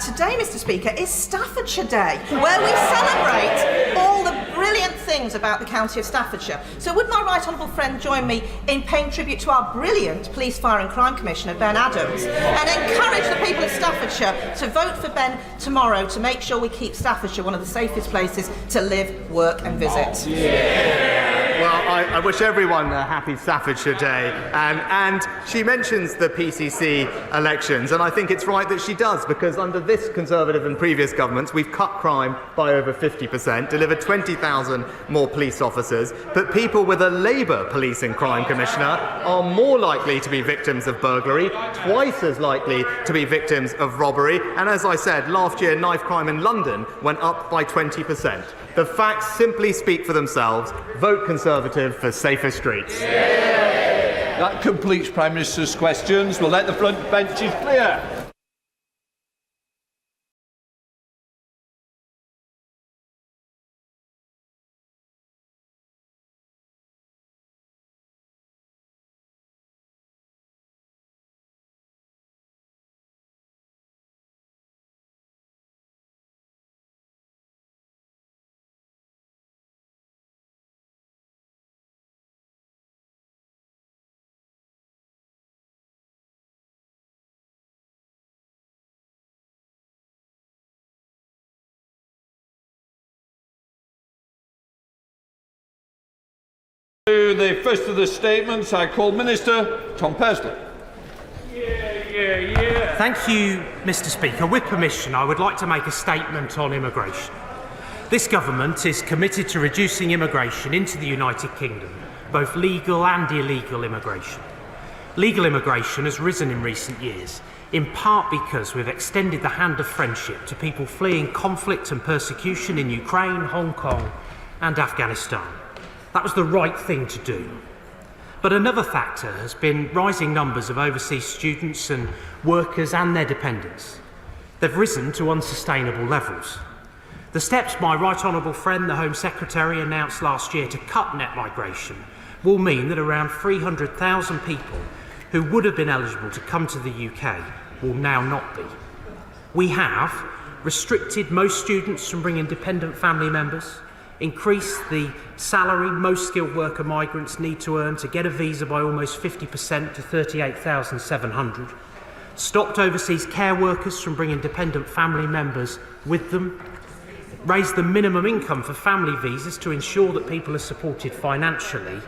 Today, Mr. Speaker, is Staffordshire Day, where we celebrate all the brilliant things about the county of Staffordshire. So would my right honourable friend join me in paying tribute to our brilliant Police, Fire and Crime Commissioner, Ben Adams, and encourage the people of Staffordshire to vote for Ben tomorrow to make sure we keep Staffordshire one of the safest places to live, work and visit? Well, I wish everyone a happy Staffordshire Day. And she mentions the PCC elections, and I think it's right that she does, because under this Conservative and previous governments, we've cut crime by over 50%, delivered 20,000 more police officers, but people with a Labour Police and Crime Commissioner are more likely to be victims of burglary, twice as likely to be victims of robbery, and as I said, last year knife crime in London went up by 20%. The facts simply speak for themselves. Vote Conservative for safer streets. That completes Prime Minister's questions. We'll let the front benches clear. To the first of the statements, I call Minister Tom Pesley. Thank you, Mr. Speaker. With permission, I would like to make a statement on immigration. This government is committed to reducing immigration into the United Kingdom, both legal and illegal immigration. Legal immigration has risen in recent years, in part because we've extended the hand of friendship to people fleeing conflict and persecution in Ukraine, Hong Kong and Afghanistan. That was the right thing to do. But another factor has been rising numbers of overseas students and workers and their dependents. They've risen to unsustainable levels. The steps my right honourable friend, the Home Secretary, announced last year to cut net migration will mean that around 300,000 people who would have been eligible to come to the UK will now not be. We have restricted most students from bringing dependent family members, increased the salary most skilled worker migrants need to earn to get a visa by almost 50% to $38,700, stopped overseas care workers from bringing dependent family members with them, raised the minimum income for family visas to ensure that people are supported financially,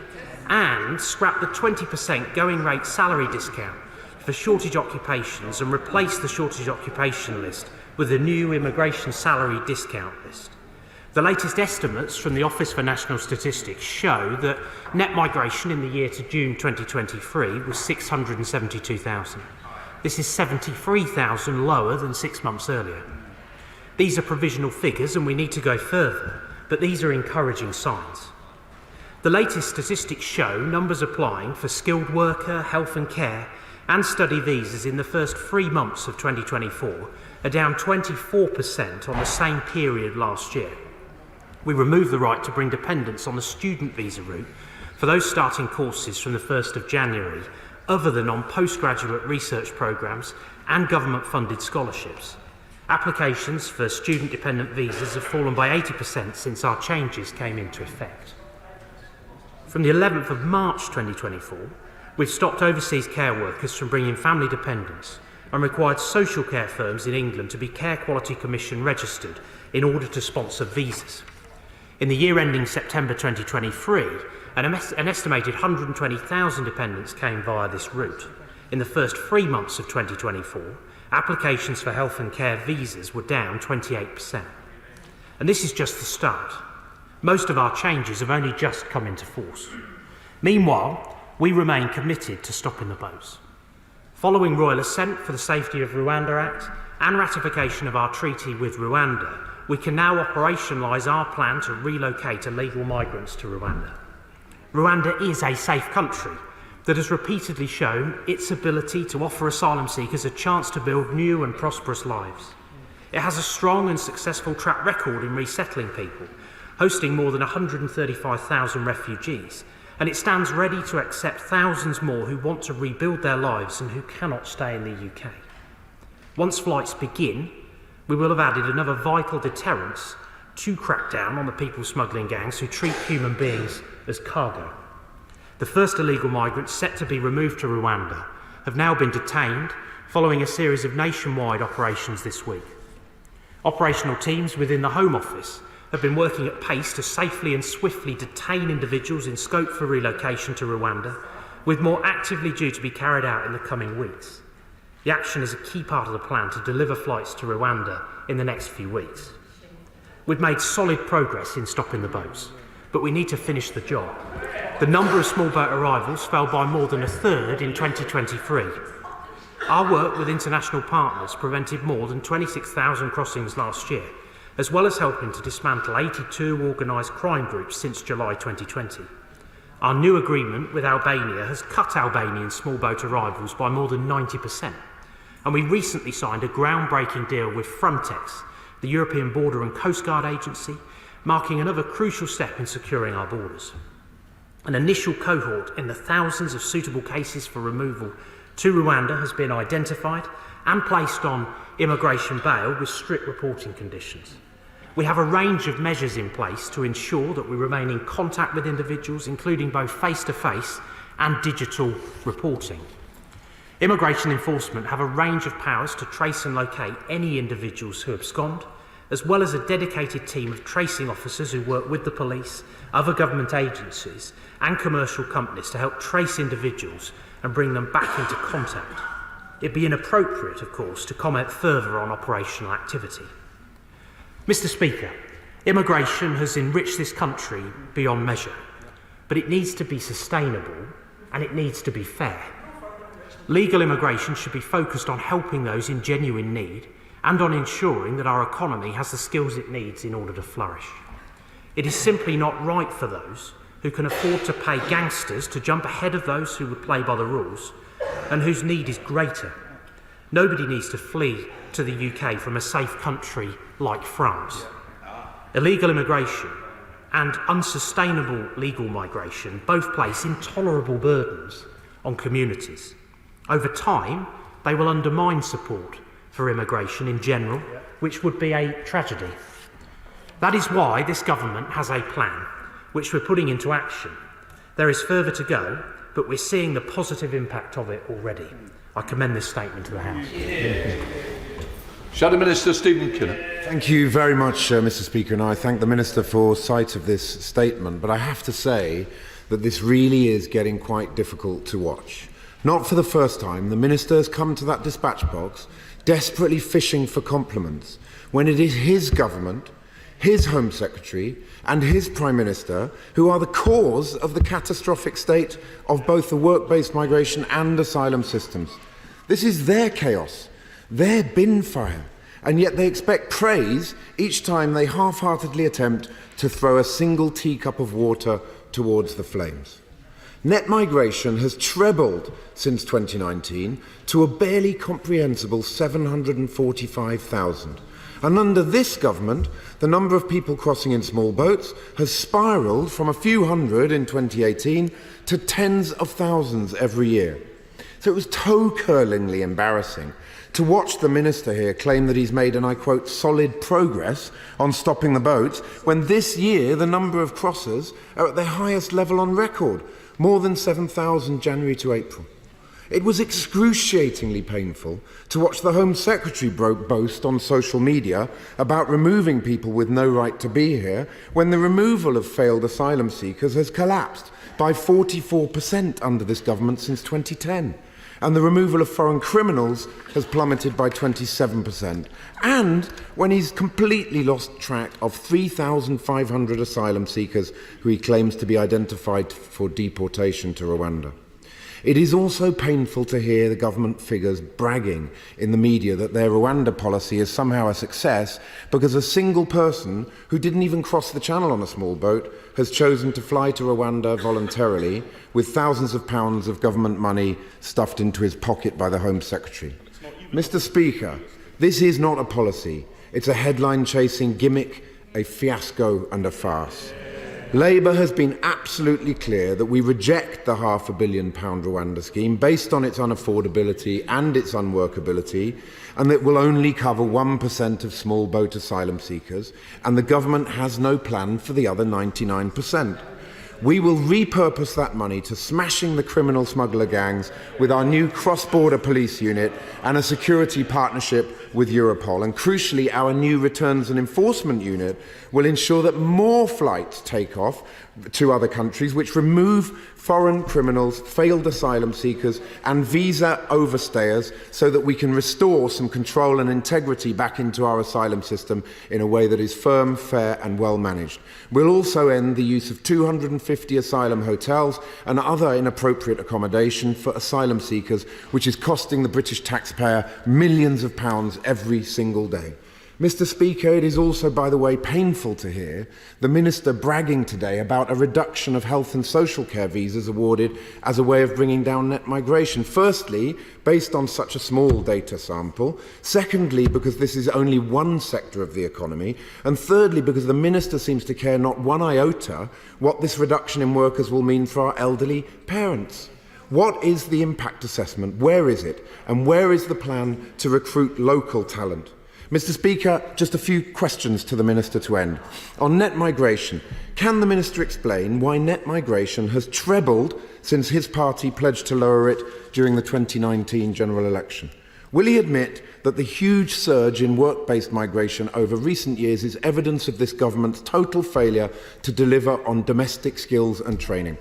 and scrapped the 20% going rate salary discount for shortage occupations and replaced the shortage occupation list with a new immigration salary discount list. The latest estimates from the Office for National Statistics show that net migration in the year to June 2023 was 672,000. This is 73,000 lower than 6 months earlier. These are provisional figures and we need to go further, but these are encouraging signs. The latest statistics show numbers applying for skilled worker, health and care and study visas in the first 3 months of 2024 are down 24% on the same period last year. We removed the right to bring dependents on the student visa route for those starting courses from the 1st of January, other than on postgraduate research programmes and government-funded scholarships. Applications for student-dependent visas have fallen by 80% since our changes came into effect. From the 11th of March 2024, we've stopped overseas care workers from bringing family dependents and required social care firms in England to be Care Quality Commission registered in order to sponsor visas. In the year ending September 2023, an estimated 120,000 dependents came via this route. In the first 3 months of 2024, applications for health and care visas were down 28%. And this is just the start. Most of our changes have only just come into force. Meanwhile, we remain committed to stopping the boats. Following royal assent for the Safety of Rwanda Act and ratification of our treaty with Rwanda, we can now operationalise our plan to relocate illegal migrants to Rwanda. Rwanda is a safe country that has repeatedly shown its ability to offer asylum seekers a chance to build new and prosperous lives. It has a strong and successful track record in resettling people, hosting more than 135,000 refugees, and it stands ready to accept thousands more who want to rebuild their lives and who cannot stay in the UK. Once flights begin, we will have added another vital deterrence to crack down on the people smuggling gangs who treat human beings as cargo. The first illegal migrants set to be removed to Rwanda have now been detained following a series of nationwide operations this week. Operational teams within the Home Office have been working at pace to safely and swiftly detain individuals in scope for relocation to Rwanda, with more actively due to be carried out in the coming weeks. The action is a key part of the plan to deliver flights to Rwanda in the next few weeks. We've made solid progress in stopping the boats, but we need to finish the job. The number of small boat arrivals fell by more than a third in 2023. Our work with international partners prevented more than 26,000 crossings last year, as well as helping to dismantle 82 organised crime groups since July 2020. Our new agreement with Albania has cut Albanian small boat arrivals by more than 90%, and we recently signed a groundbreaking deal with Frontex, the European Border and Coast Guard Agency, marking another crucial step in securing our borders. An initial cohort in the thousands of suitable cases for removal to Rwanda has been identified and placed on immigration bail with strict reporting conditions. We have a range of measures in place to ensure that we remain in contact with individuals, including both face-to-face and digital reporting. Immigration enforcement have a range of powers to trace and locate any individuals who abscond, as well as a dedicated team of tracing officers who work with the police, other government agencies and commercial companies to help trace individuals and bring them back into contact. It'd be inappropriate, of course, to comment further on operational activity. Mr. Speaker, immigration has enriched this country beyond measure, but it needs to be sustainable and it needs to be fair. Legal immigration should be focused on helping those in genuine need and on ensuring that our economy has the skills it needs in order to flourish. It is simply not right for those who can afford to pay gangsters to jump ahead of those who would play by the rules and whose need is greater. Nobody needs to flee to the UK from a safe country like France. Illegal immigration and unsustainable legal migration both place intolerable burdens on communities. Over time, they will undermine support for immigration in general, which would be a tragedy. That is why this government has a plan, which we're putting into action. There is further to go, but we're seeing the positive impact of it already. I commend this statement to the House. Shadow Minister Stephen Kinnock. Thank you very much, Mr. Speaker, and I thank the Minister for sight of this statement. But I have to say that this really is getting quite difficult to watch. Not for the first time, the Minister has come to that dispatch box desperately fishing for compliments when it is his government, his Home Secretary and his Prime Minister who are the cause of the catastrophic state of both the work-based migration and asylum systems. This is their chaos, their bin fire, and yet they expect praise each time they half-heartedly attempt to throw a single teacup of water towards the flames. Net migration has trebled since 2019 to a barely comprehensible 745,000. And under this government, the number of people crossing in small boats has spiralled from a few hundred in 2018 to tens of thousands every year. So it was toe-curlingly embarrassing to watch the Minister here claim that he's made, and I quote, solid progress on stopping the boats, when this year the number of crossers are at their highest level on record, more than 7,000 January to April. It was excruciatingly painful to watch the Home Secretary boast on social media about removing people with no right to be here when the removal of failed asylum seekers has collapsed by 44% under this government since 2010. And the removal of foreign criminals has plummeted by 27%. And when he's completely lost track of 3,500 asylum seekers who he claims to be identified for deportation to Rwanda. It is also painful to hear the government figures bragging in the media that their Rwanda policy is somehow a success because a single person who didn't even cross the channel on a small boat has chosen to fly to Rwanda voluntarily with thousands of pounds of government money stuffed into his pocket by the Home Secretary. Mr. Speaker, this is not a policy. It's a headline-chasing gimmick, a fiasco and a farce. Labour has been absolutely clear that we reject the £500 million Rwanda scheme based on its unaffordability and its unworkability, and that will only cover 1% of small boat asylum seekers, and the government has no plan for the other 99%. We will repurpose that money to smashing the criminal smuggler gangs with our new cross-border police unit and a security partnership with Europol. And crucially, our new returns and enforcement unit will ensure that more flights take off to other countries which remove foreign criminals, failed asylum seekers and visa overstayers so that we can restore some control and integrity back into our asylum system in a way that is firm, fair and well managed. We'll also end the use of 250 asylum hotels and other inappropriate accommodation for asylum seekers, which is costing the British taxpayer millions of pounds every single day. Mr. Speaker, it is also, by the way, painful to hear the Minister bragging today about a reduction of health and social care visas awarded as a way of bringing down net migration. Firstly, based on such a small data sample. Secondly, because this is only one sector of the economy. And thirdly, because the Minister seems to care not one iota what this reduction in workers will mean for our elderly parents. What is the impact assessment? Where is it? And where is the plan to recruit local talent? Mr. Speaker, just a few questions to the Minister to end. On net migration, can the Minister explain why net migration has trebled since his party pledged to lower it during the 2019 general election? Will he admit that the huge surge in work-based migration over recent years is evidence of this government's total failure to deliver on domestic skills and training?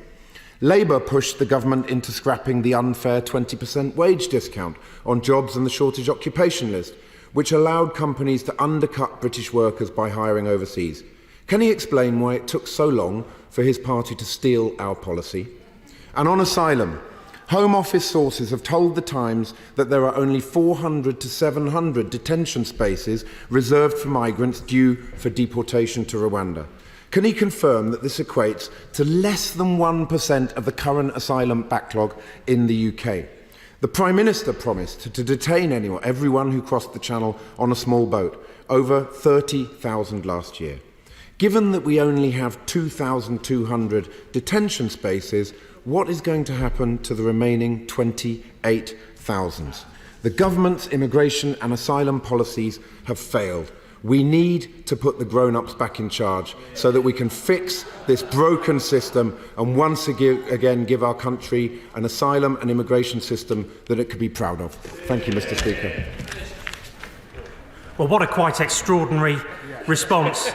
Labour pushed the government into scrapping the unfair 20% wage discount on jobs on the shortage occupation list, which allowed companies to undercut British workers by hiring overseas. Can he explain why it took so long for his party to steal our policy? And on asylum, Home Office sources have told The Times that there are only 400 to 700 detention spaces reserved for migrants due for deportation to Rwanda. Can he confirm that this equates to less than 1% of the current asylum backlog in the UK? The Prime Minister promised to detain everyone who crossed the Channel on a small boat, over 30,000 last year. Given that we only have 2,200 detention spaces, what is going to happen to the remaining 28,000? The government's immigration and asylum policies have failed. We need to put the grown-ups back in charge so that we can fix this broken system and once again give our country an asylum and immigration system that it could be proud of. Thank you, Mr. Speaker. Well, what a quite extraordinary response,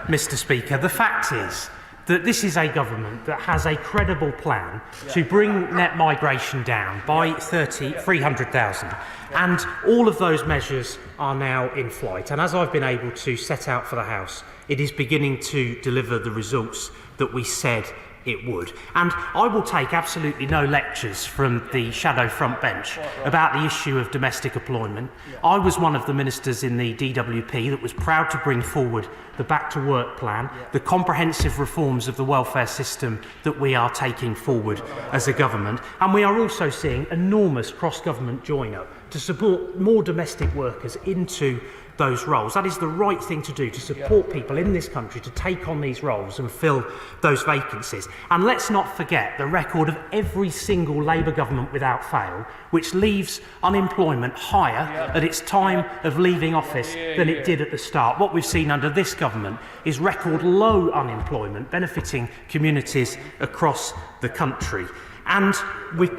Mr. Speaker. The fact is that this is a government that has a credible plan to bring net migration down by 300,000. And all of those measures are now in flight. And as I've been able to set out for the House, it is beginning to deliver the results that we said it would. And I will take absolutely no lectures from the shadow front bench about the issue of domestic employment. I was one of the ministers in the DWP that was proud to bring forward the Back to Work plan, the comprehensive reforms of the welfare system that we are taking forward as a government. And we are also seeing enormous cross-government join-up to support more domestic workers into those roles. That is the right thing to do, to support people in this country to take on these roles and fill those vacancies. And let's not forget the record of every single Labour government without fail, which leaves unemployment higher at its time of leaving office than it did at the start. What we've seen under this government is record low unemployment, benefiting communities across the country. And we've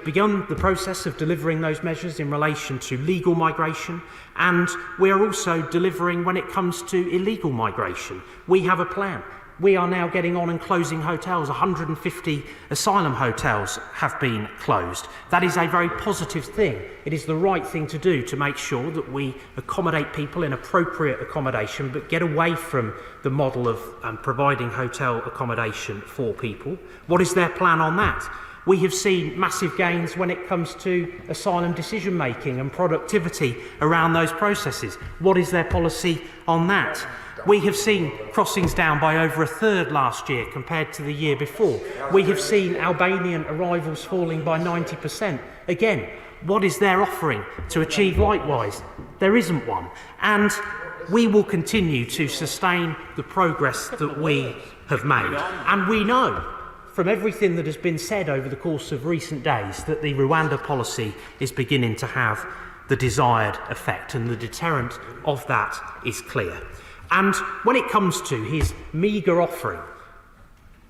begun the process of delivering those measures in relation to legal migration, and we are also delivering when it comes to illegal migration. We have a plan. We are now getting on and closing hotels. 150 asylum hotels have been closed. That is a very positive thing. It is the right thing to do to make sure that we accommodate people in appropriate accommodation, but get away from the model of providing hotel accommodation for people. What is their plan on that? We have seen massive gains when it comes to asylum decision-making and productivity around those processes. What is their policy on that? We have seen crossings down by over a third last year compared to the year before. We have seen Albanian arrivals falling by 90%. Again, what is their offering to achieve likewise? There isn't one. And we will continue to sustain the progress that we have made. And we know from everything that has been said over the course of recent days that the Rwanda policy is beginning to have the desired effect, and the deterrent of that is clear. And when it comes to his meagre offering,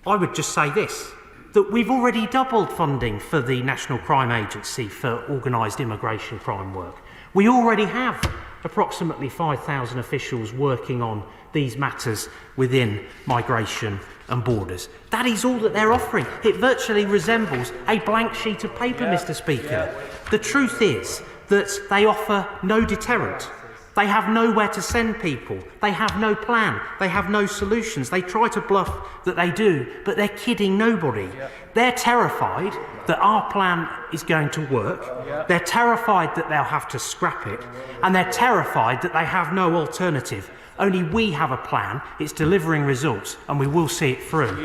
I would just say this, that we've already doubled funding for the National Crime Agency for organised immigration crime work. We already have approximately 5,000 officials working on these matters within migration and borders. That is all that they're offering. It virtually resembles a blank sheet of paper, Mr. Speaker. The truth is that they offer no deterrent. They have nowhere to send people. They have no plan. They have no solutions. They try to bluff that they do, but they're kidding nobody. They're terrified that our plan is going to work. They're terrified that they'll have to scrap it. And they're terrified that they have no alternative. Only we have a plan. It's delivering results, and we will see it through.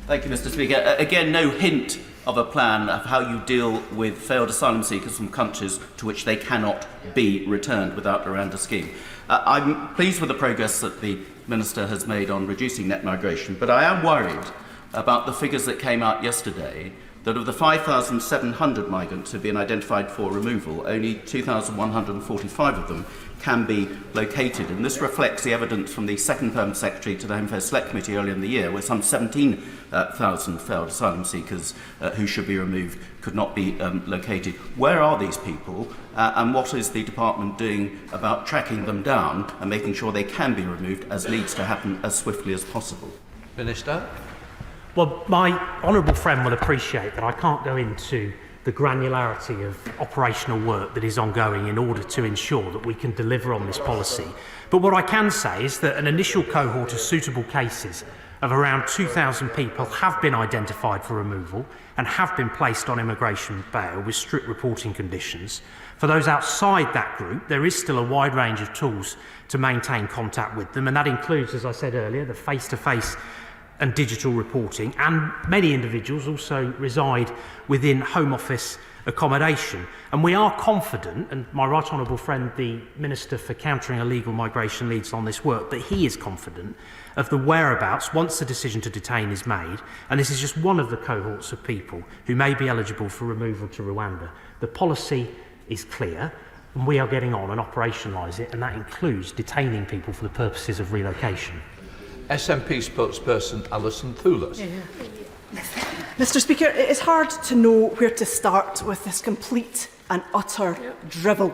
Thank you, Mr. Speaker. Again, no hint of a plan of how you deal with failed asylum seekers from countries to which they cannot be returned without the Rwanda scheme. I'm pleased with the progress that the Minister has made on reducing net migration, but I am worried about the figures that came out yesterday, that of the 5,700 migrants who have been identified for removal, only 2,145 of them can be located. And this reflects the evidence from the second Permanent Secretary to the Home Affairs Select Committee earlier in the year, where some 17,000 failed asylum seekers who should be removed could not be located. Where are these people, and what is the Department doing about tracking them down and making sure they can be removed, as needs to happen as swiftly as possible? Minister. Well, my honourable friend will appreciate that I can't go into the granularity of operational work that is ongoing in order to ensure that we can deliver on this policy. But what I can say is that an initial cohort of suitable cases of around 2,000 people have been identified for removal and have been placed on immigration bail with strict reporting conditions. For those outside that group, there is still a wide range of tools to maintain contact with them, and that includes, as I said earlier, the face-to-face and digital reporting, and many individuals also reside within Home Office accommodation. And we are confident, and my right honourable friend, the Minister for Countering Illegal Migration, leads on this work, but he is confident of the whereabouts once the decision to detain is made, and this is just one of the cohorts of people who may be eligible for removal to Rwanda. The policy is clear, and we are getting on and operationalise it, and that includes detaining people for the purposes of relocation. SNP spokesperson Alison Thoulas. Mr. Speaker, it's hard to know where to start with this complete and utter drivel.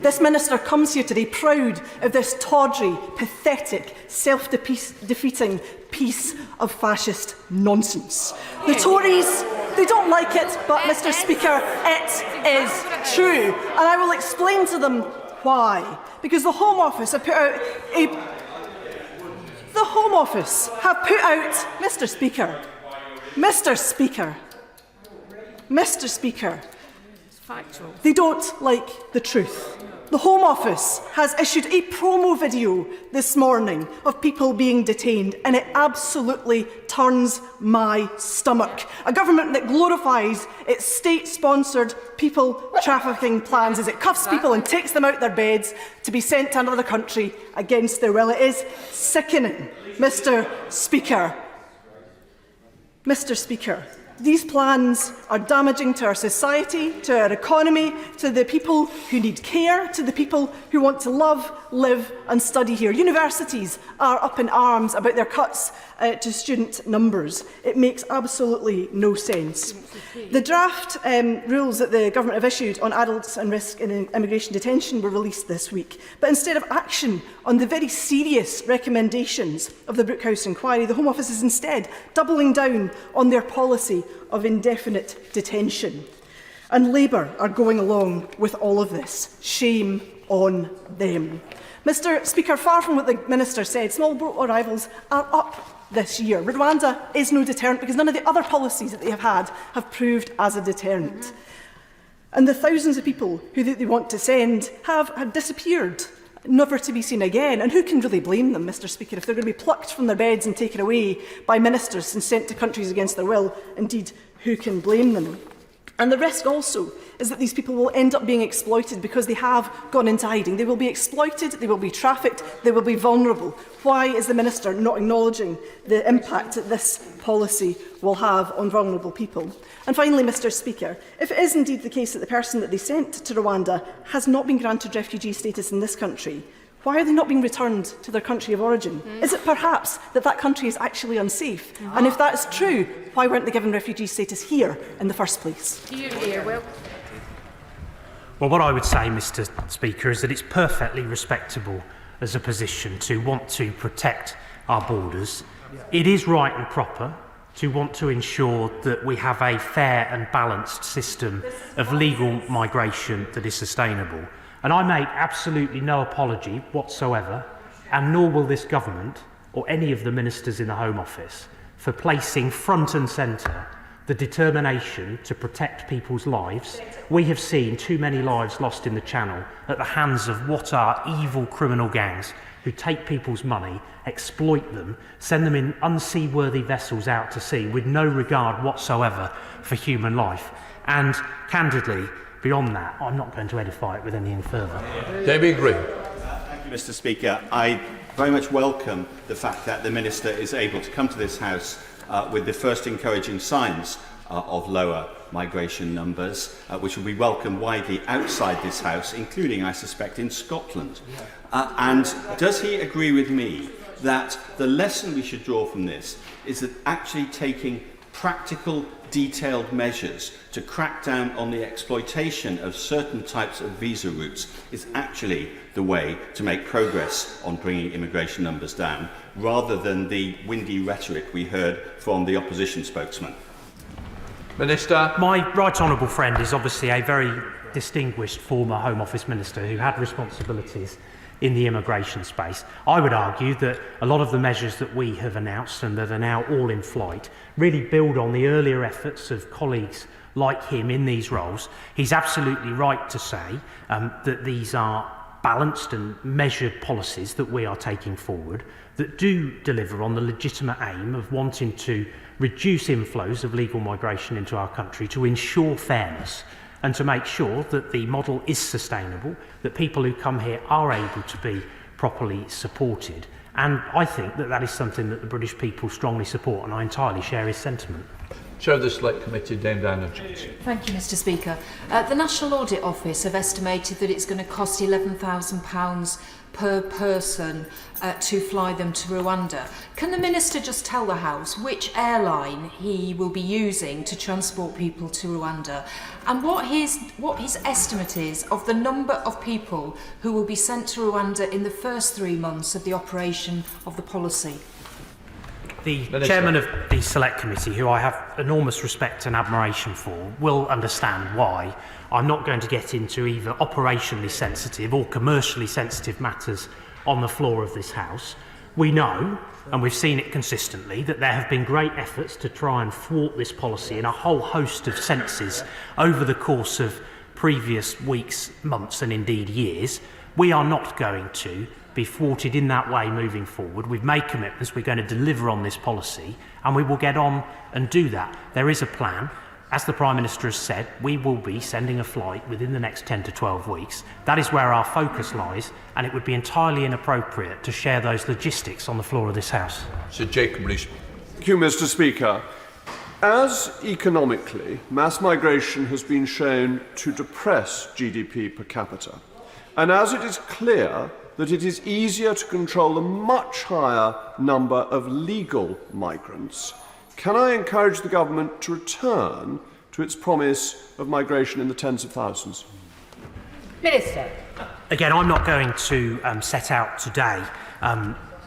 This minister comes here today proud of this tawdry, pathetic, self-defeating piece of fascist nonsense. The Tories, they don't like it, but Mr. Speaker, it is true. And I will explain to them why. Because the Home Office have put out Mr. Speaker, they don't like the truth. The Home Office has issued a promo video this morning of people being detained, and it absolutely turns my stomach. A government that glorifies its state-sponsored people trafficking plans as it cuffs people and takes them out their beds to be sent to another country against their will. It is sickening, Mr. Speaker. Mr. Speaker, these plans are damaging to our society, to our economy, to the people who need care, to the people who want to love, live and study here. Universities are up in arms about their cuts to student numbers. It makes absolutely no sense. The draft rules that the government have issued on adults and risk in immigration detention were released this week. But instead of action on the very serious recommendations of the Brookhouse inquiry, the Home Office is instead doubling down on their policy of indefinite detention. And Labour are going along with all of this. Shame on them. Mr. Speaker, far from what the Minister said, small boat arrivals are up this year. Rwanda is no deterrent because none of the other policies that they have had have proved as a deterrent. And the thousands of people who they want to send have disappeared, never to be seen again. And who can really blame them, Mr. Speaker, if they're going to be plucked from their beds and taken away by ministers and sent to countries against their will? Indeed, who can blame them? And the risk also is that these people will end up being exploited because they have gone into hiding. They will be exploited, they will be trafficked, they will be vulnerable. Why is the Minister not acknowledging the impact that this policy will have on vulnerable people? And finally, Mr. Speaker, if it is indeed the case that the person that they sent to Rwanda has not been granted refugee status in this country, why are they not being returned to their country of origin? Is it perhaps that that country is actually unsafe? And if that is true, why weren't they given refugee status here in the first place? Well, what I would say, Mr. Speaker, is that it's perfectly respectable as a position to want to protect our borders. It is right and proper to want to ensure that we have a fair and balanced system of legal migration that is sustainable. And I make absolutely no apology whatsoever, and nor will this government or any of the ministers in the Home Office, for placing front and centre the determination to protect people's lives. We have seen too many lives lost in the Channel at the hands of what are evil criminal gangs who take people's money, exploit them, send them in unseaworthy vessels out to sea with no regard whatsoever for human life. And candidly, beyond that, I'm not going to edify it with anything further. David Green. Thank you, Mr. Speaker. I very much welcome the fact that the Minister is able to come to this House with the first encouraging signs of lower migration numbers, which will be welcomed widely outside this House, including, I suspect, in Scotland. And does he agree with me that the lesson we should draw from this is that actually taking practical, detailed measures to crack down on the exploitation of certain types of visa routes is actually the way to make progress on bringing immigration numbers down, rather than the windy rhetoric we heard from the opposition spokesman? Minister. My right honourable friend is obviously a very distinguished former Home Office Minister who had responsibilities in the immigration space. I would argue that a lot of the measures that we have announced and that are now all in flight really build on the earlier efforts of colleagues like him in these roles. He's absolutely right to say that these are balanced and measured policies that we are taking forward that do deliver on the legitimate aim of wanting to reduce inflows of legal migration into our country, to ensure fairness and to make sure that the model is sustainable, that people who come here are able to be properly supported. And I think that that is something that the British people strongly support, and I entirely share his sentiment. Chair of the Select Committee, Dame Diana Johnson. Thank you, Mr Speaker. The National Audit Office have estimated that it's going to cost £11,000 per person to fly them to Rwanda. Can the Minister just tell the House which airline he will be using to transport people to Rwanda, and what his estimate is of the number of people who will be sent to Rwanda in the first 3 months of the operation of the policy? The chairman of the Select Committee, who I have enormous respect and admiration for, will understand why I'm not going to get into either operationally sensitive or commercially sensitive matters on the floor of this House. We know, and we've seen it consistently, that there have been great efforts to try and thwart this policy in a whole host of senses over the course of previous weeks, months and indeed years. We are not going to be thwarted in that way moving forward. We've made commitments, we're going to deliver on this policy, and we will get on and do that. There is a plan. As the Prime Minister has said, we will be sending a flight within the next 10 to 12 weeks. That is where our focus lies, and it would be entirely inappropriate to share those logistics on the floor of this House. Sir Jacob Rees. Thank you, Mr. Speaker. As economically, mass migration has been shown to depress GDP per capita, and as it is clear that it is easier to control a much higher number of legal migrants, can I encourage the government to return to its promise of migration in the tens of thousands? Minister. Again, I'm not going to set out today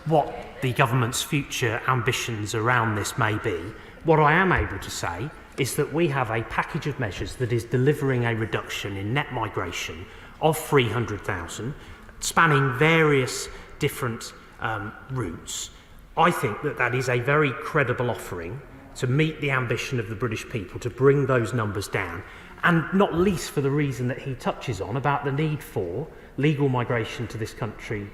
what the government's future ambitions around this may be. What I am able to say is that we have a package of measures that is delivering a reduction in net migration of 300,000, spanning various different routes. I think that that is a very credible offering to meet the ambition of the British people to bring those numbers down, and not least for the reason that he touches on about the need for legal migration to this country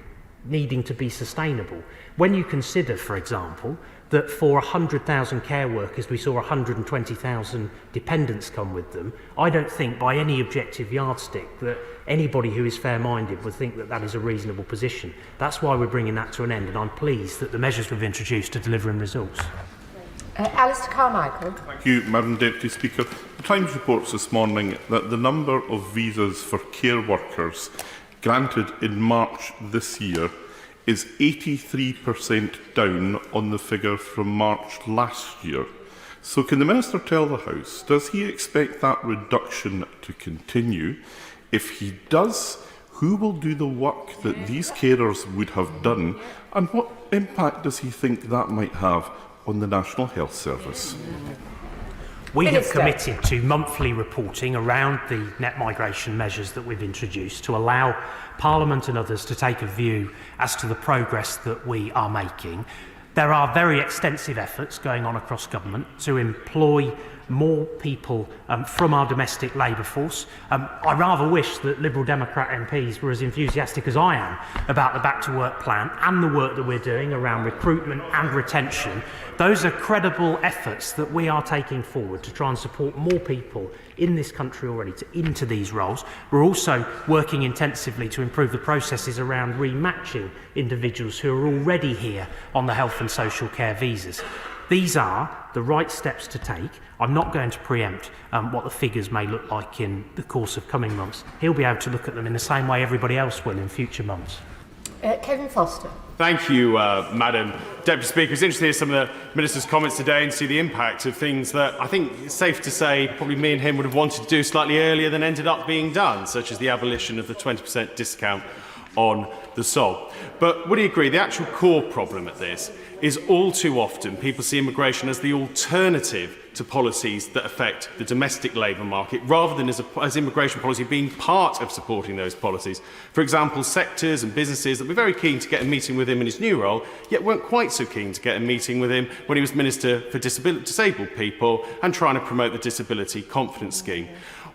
needing to be sustainable. When you consider, for example, that for 100,000 care workers we saw 120,000 dependents come with them, I don't think by any objective yardstick that anybody who is fair-minded would think that that is a reasonable position. That's why we're bringing that to an end, and I'm pleased that the measures we've introduced are delivering results. Alistair Carmichael. Thank you, Madam Deputy Speaker. The Times reports this morning that the number of visas for care workers granted in March this year is 83% down on the figure from March last year. So can the Minister tell the House, does he expect that reduction to continue? If he does, who will do the work that these carers would have done, and what impact does he think that might have on the National Health Service? We have committed to monthly reporting around the net migration measures that we've introduced to allow Parliament and others to take a view as to the progress that we are making. There are very extensive efforts going on across government to employ more people from our domestic labour force. I rather wish that Liberal Democrat MPs were as enthusiastic as I am about the Back to Work plan and the work that we're doing around recruitment and retention. Those are credible efforts that we are taking forward to try and support more people in this country already into these roles. We're also working intensively to improve the processes around rematching individuals who are already here on the health and social care visas. These are the right steps to take. I'm not going to preempt what the figures may look like in the course of coming months. He'll be able to look at them in the same way everybody else will in future months. Kevin Foster. Thank you, Madam Deputy Speaker. It's interesting to hear some of the Minister's comments today and see the impact of things that I think it's safe to say probably me and him would have wanted to do slightly earlier than ended up being done, such as the abolition of the 20% discount on the SOL. But would he agree the actual core problem at this is all too often people see immigration as the alternative to policies that affect the domestic labour market, rather than as immigration policy being part of supporting those policies. For example, sectors and businesses that were very keen to get a meeting with him in his new role, yet weren't quite so keen to get a meeting with him when he was Minister for Disabled People and trying to promote the Disability Confidence Scheme.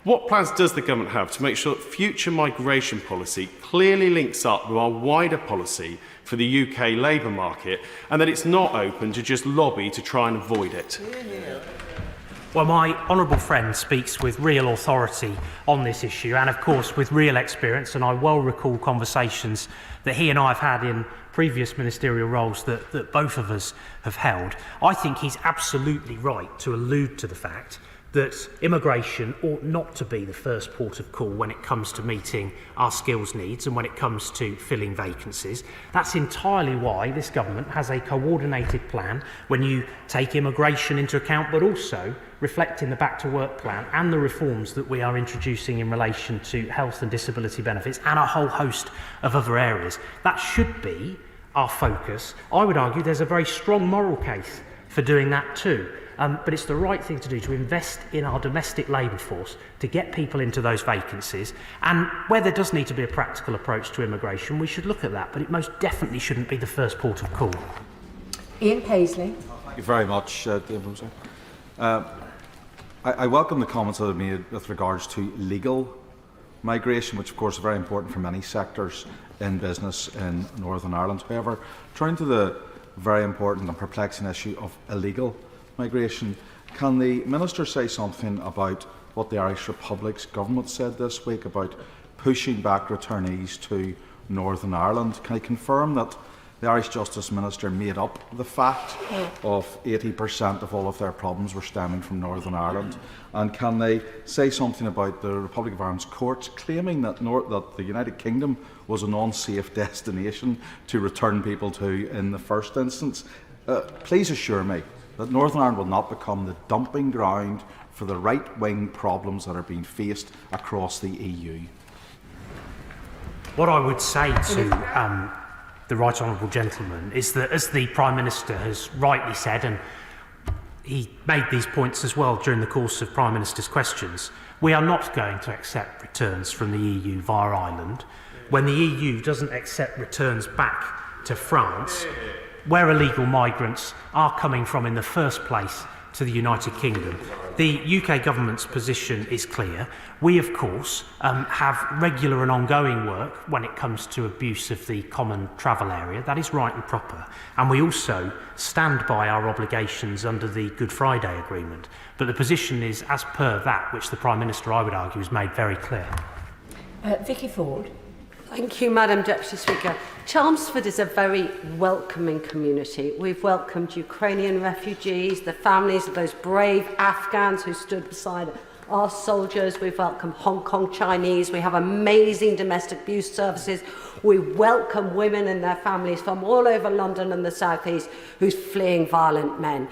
What plans does the government have to make sure that future migration policy clearly links up with our wider policy for the UK labour market, and that it's not open to just lobby to try and avoid it? Well, my honourable friend speaks with real authority on this issue and, of course, with real experience, and I well recall conversations that he and I have had in previous ministerial roles that both of us have held. I think he's absolutely right to allude to the fact that immigration ought not to be the first port of call when it comes to meeting our skills needs and when it comes to filling vacancies. That's entirely why this government has a coordinated plan when you take immigration into account, but also reflecting the Back to Work plan and the reforms that we are introducing in relation to health and disability benefits and a whole host of other areas. That should be our focus. I would argue there's a very strong moral case for doing that too. But it's the right thing to do, to invest in our domestic labour force, to get people into those vacancies. And where there does need to be a practical approach to immigration, we should look at that, but it most definitely shouldn't be the first port of call. Ian Paisley. Thank you very much, David. I welcome the comments that have been made with regards to legal migration, which of course is very important for many sectors in business in Northern Ireland. However, turning to the very important and perplexing issue of illegal migration, can the Minister say something about what the Irish Republic's government said this week about pushing back returnees to Northern Ireland? Can he confirm that the Irish Justice Minister made up the fact of 80% of all of their problems were stemming from Northern Ireland? And can they say something about the Republic of Ireland's courts claiming that the United Kingdom was an unsafe destination to return people to in the first instance? Please assure me that Northern Ireland will not become the dumping ground for the right-wing problems that are being faced across the EU. What I would say to the right honourable gentleman is that, as the Prime Minister has rightly said, and he made these points as well during the course of Prime Minister's questions, we are not going to accept returns from the EU via Ireland. When the EU doesn't accept returns back to France, where illegal migrants are coming from in the first place to the United Kingdom. The UK government's position is clear. We, of course, have regular and ongoing work when it comes to abuse of the common travel area. That is right and proper. And we also stand by our obligations under the Good Friday Agreement. But the position is as per that which the Prime Minister, I would argue, has made very clear. Vicky Ford. Thank you, Madam Deputy Speaker. Chelmsford is a very welcoming community. We've welcomed Ukrainian refugees, the families of those brave Afghans who stood beside our soldiers. We've welcomed Hong Kong Chinese. We have amazing domestic abuse services. We welcome women and their families from all over London and the South East who's fleeing violent men.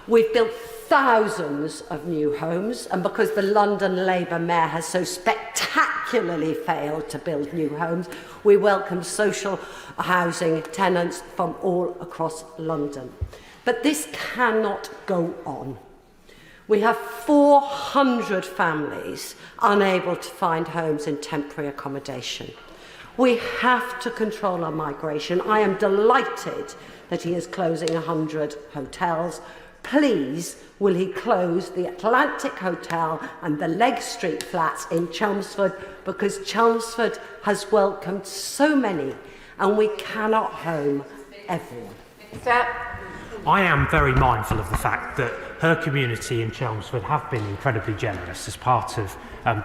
We've built thousands of new homes, and because the London Labour Mayor has so spectacularly failed to build new homes, we welcome social housing tenants from all across London. But this cannot go on. We have 400 families unable to find homes in temporary accommodation. We have to control our migration. I am delighted that he is closing 100 hotels. Please, will he close the Atlantic Hotel and the Leg Street flats in Chelmsford, because Chelmsford has welcomed so many and we cannot home everyone. I am very mindful of the fact that her community in Chelmsford have been incredibly generous as part of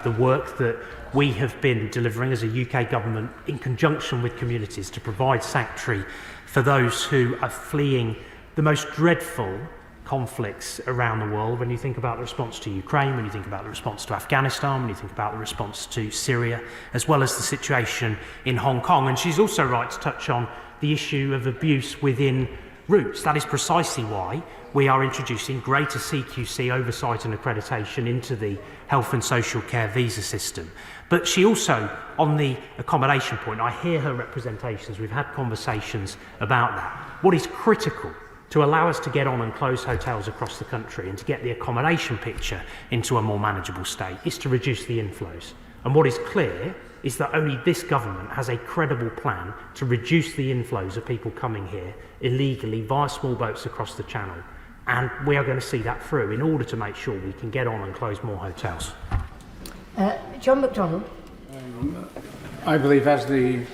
the work that we have been delivering as a UK government in conjunction with communities to provide sanctuary for those who are fleeing the most dreadful conflicts around the world. When you think about the response to Ukraine, when you think about the response to Afghanistan, when you think about the response to Syria, as well as the situation in Hong Kong. And she's also right to touch on the issue of abuse within routes. That is precisely why we are introducing greater CQC oversight and accreditation into the health and social care visa system. But she also, on the accommodation point, I hear her representations, we've had conversations about that. What is critical to allow us to get on and close hotels across the country and to get the accommodation picture into a more manageable state is to reduce the inflows. And what is clear is that only this government has a credible plan to reduce the inflows of people coming here illegally via small boats across the Channel. And we are going to see that through in order to make sure we can get on and close more hotels. John MacDonald. I believe as the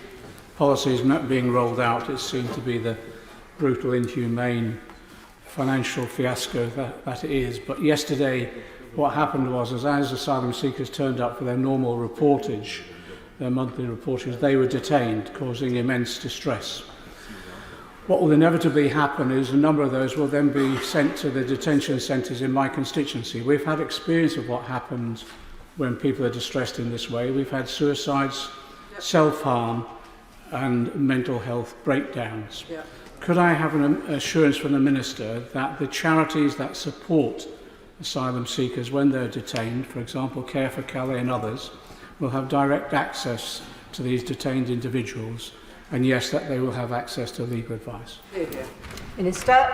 policy is not being rolled out, it's seen to be the brutal, inhumane financial fiasco that it is. But yesterday, what happened was, as asylum seekers turned up for their normal reportage, their monthly reportage, they were detained, causing immense distress. What will inevitably happen is a number of those will then be sent to the detention centres in my constituency. We've had experience of what happens when people are distressed in this way. We've had suicides, self-harm and mental health breakdowns. Yeah. Could I have an assurance from the Minister that the charities that support asylum seekers when they're detained, for example Care for Calais and others, will have direct access to these detained individuals, and yes, that they will have access to legal advice? Minister.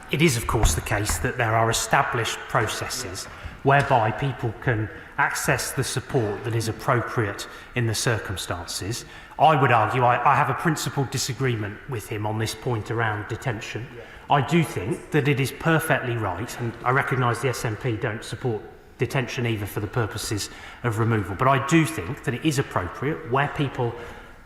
It is of course the case that there are established processes whereby people can access the support that is appropriate in the circumstances. I would argue I have a principled disagreement with him on this point around detention. I do think that it is perfectly right, and I recognise the SNP don't support detention either for the purposes of removal, but I do think that it is appropriate where people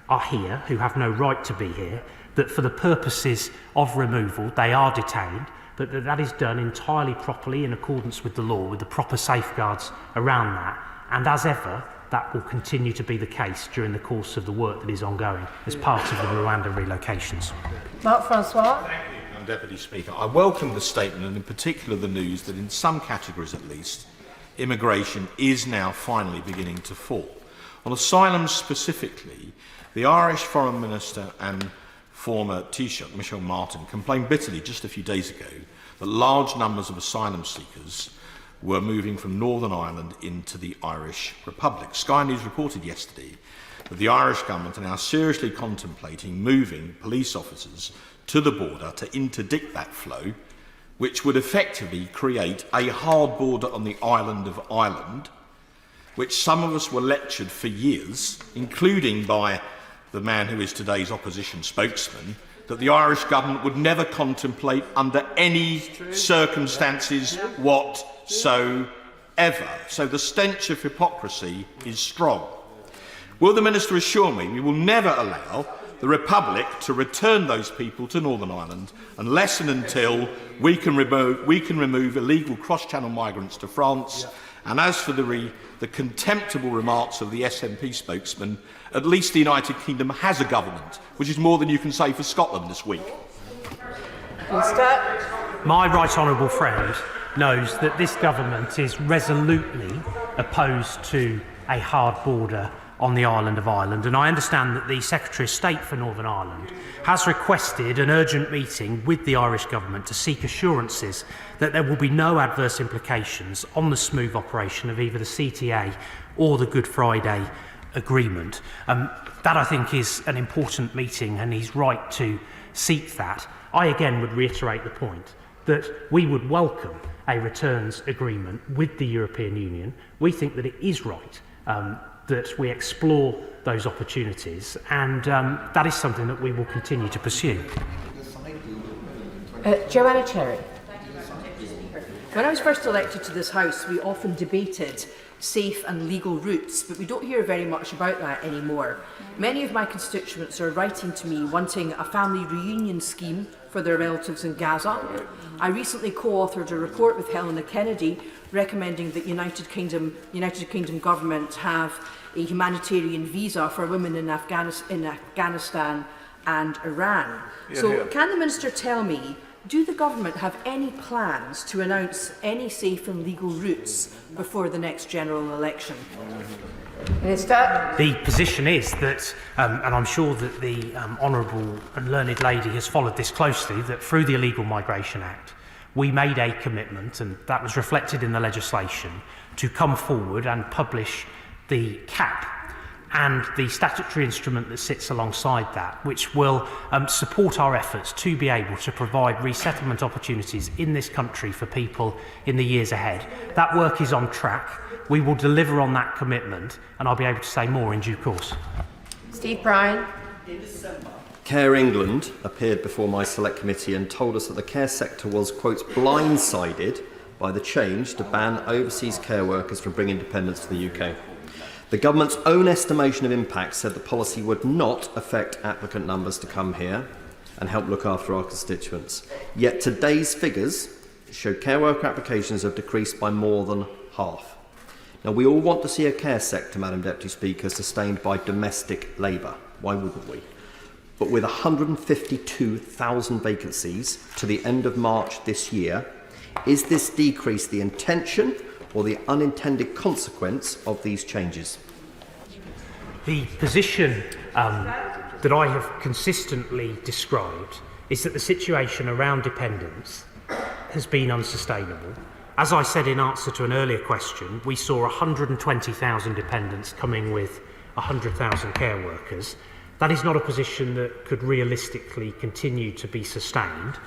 are here who have no right to be here, that for the purposes of removal they are detained, but that is done entirely properly in accordance with the law, with the proper safeguards around that, and as ever that will continue to be the case during the course of the work that is ongoing as part of the Rwanda relocations. Mark Francois. Thank you, Madam Deputy Speaker. I welcome the statement, and in particular the news that in some categories at least, immigration is now finally beginning to fall. On asylum specifically, the Irish Foreign Minister and former Taoiseach, Michel Martin, complained bitterly just a few days ago that large numbers of asylum seekers were moving from Northern Ireland into the Irish Republic. Sky News reported yesterday that the Irish government are now seriously contemplating moving police officers to the border to interdict that flow, which would effectively create a hard border on the island of Ireland, which some of us were lectured for years, including by the man who is today's opposition spokesman, that the Irish government would never contemplate under any circumstances whatsoever. So the stench of hypocrisy is strong. Will the Minister assure me we will never allow the Republic to return those people to Northern Ireland unless and until we can remove illegal cross-channel migrants to France? And as for the contemptible remarks of the SNP spokesman, at least the United Kingdom has a government, which is more than you can say for Scotland this week. My right honourable friend knows that this government is resolutely opposed to a hard border on the island of Ireland, and I understand that the Secretary of State for Northern Ireland has requested an urgent meeting with the Irish government to seek assurances that there will be no adverse implications on the smooth operation of either the CTA or the Good Friday Agreement. That, I think, is an important meeting, and he's right to seek that. I again would reiterate the point that we would welcome a returns agreement with the European Union. We think that it is right that we explore those opportunities, and that is something that we will continue to pursue. Joanna Cherry. When I was first elected to this House, we often debated safe and legal routes, but we don't hear very much about that anymore. Many of my constituents are writing to me wanting a family reunion scheme for their relatives in Gaza. I recently co-authored a report with Helena Kennedy recommending that United Kingdom government have a humanitarian visa for women in Afghanistan and Iran. Can the Minister tell me, do the government have any plans to announce any safe and legal routes before the next general election? The position is that, and I'm sure that the Honourable and Learned Lady has followed this closely, that through the Illegal Migration Act, we made a commitment, and that was reflected in the legislation, to come forward and publish the cap and the statutory instrument that sits alongside that, which will support our efforts to be able to provide resettlement opportunities in this country for people in the years ahead. That work is on track. We will deliver on that commitment, and I'll be able to say more in due course. Steve Bryan. Care England appeared before my select committee and told us that the care sector was, quote, blindsided by the change to ban overseas care workers from bringing dependents to the UK. The government's own estimation of impact said the policy would not affect applicant numbers to come here. and help look after our constituents. Yet today's figures show care worker applications have decreased by more than half. Now, we all want to see a care sector, Madam Deputy Speaker, sustained by domestic labour. Why wouldn't we? But with 152,000 vacancies to the end of March this year, is this decrease the intention or the unintended consequence of these changes? The position that I have consistently described is that the situation around dependence has been unsustainable. As I said in answer to an earlier question, we saw 120,000 dependents coming with 100,000 care workers. That is not a position that could realistically continue to be sustained.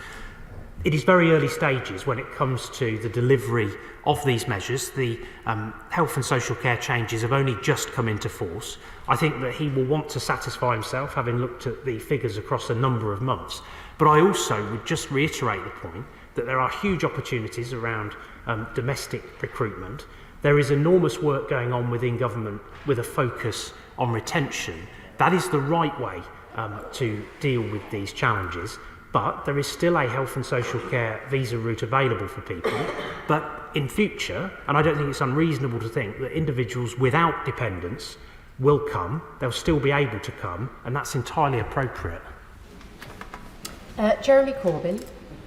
It is very early stages when it comes to the delivery of these measures. The health and social care changes have only just come into force. I think that he will want to satisfy himself, having looked at the figures across a number of months. But I also would just reiterate the point that there are huge opportunities around domestic recruitment. There is enormous work going on within government with a focus on retention. That is the right way to deal with these challenges. But there is still a health and social care visa route available for people. But in future, and I don't think it's unreasonable to think that individuals without dependents will come, they'll still be able to come, and that's entirely appropriate. Jeremy Corbyn.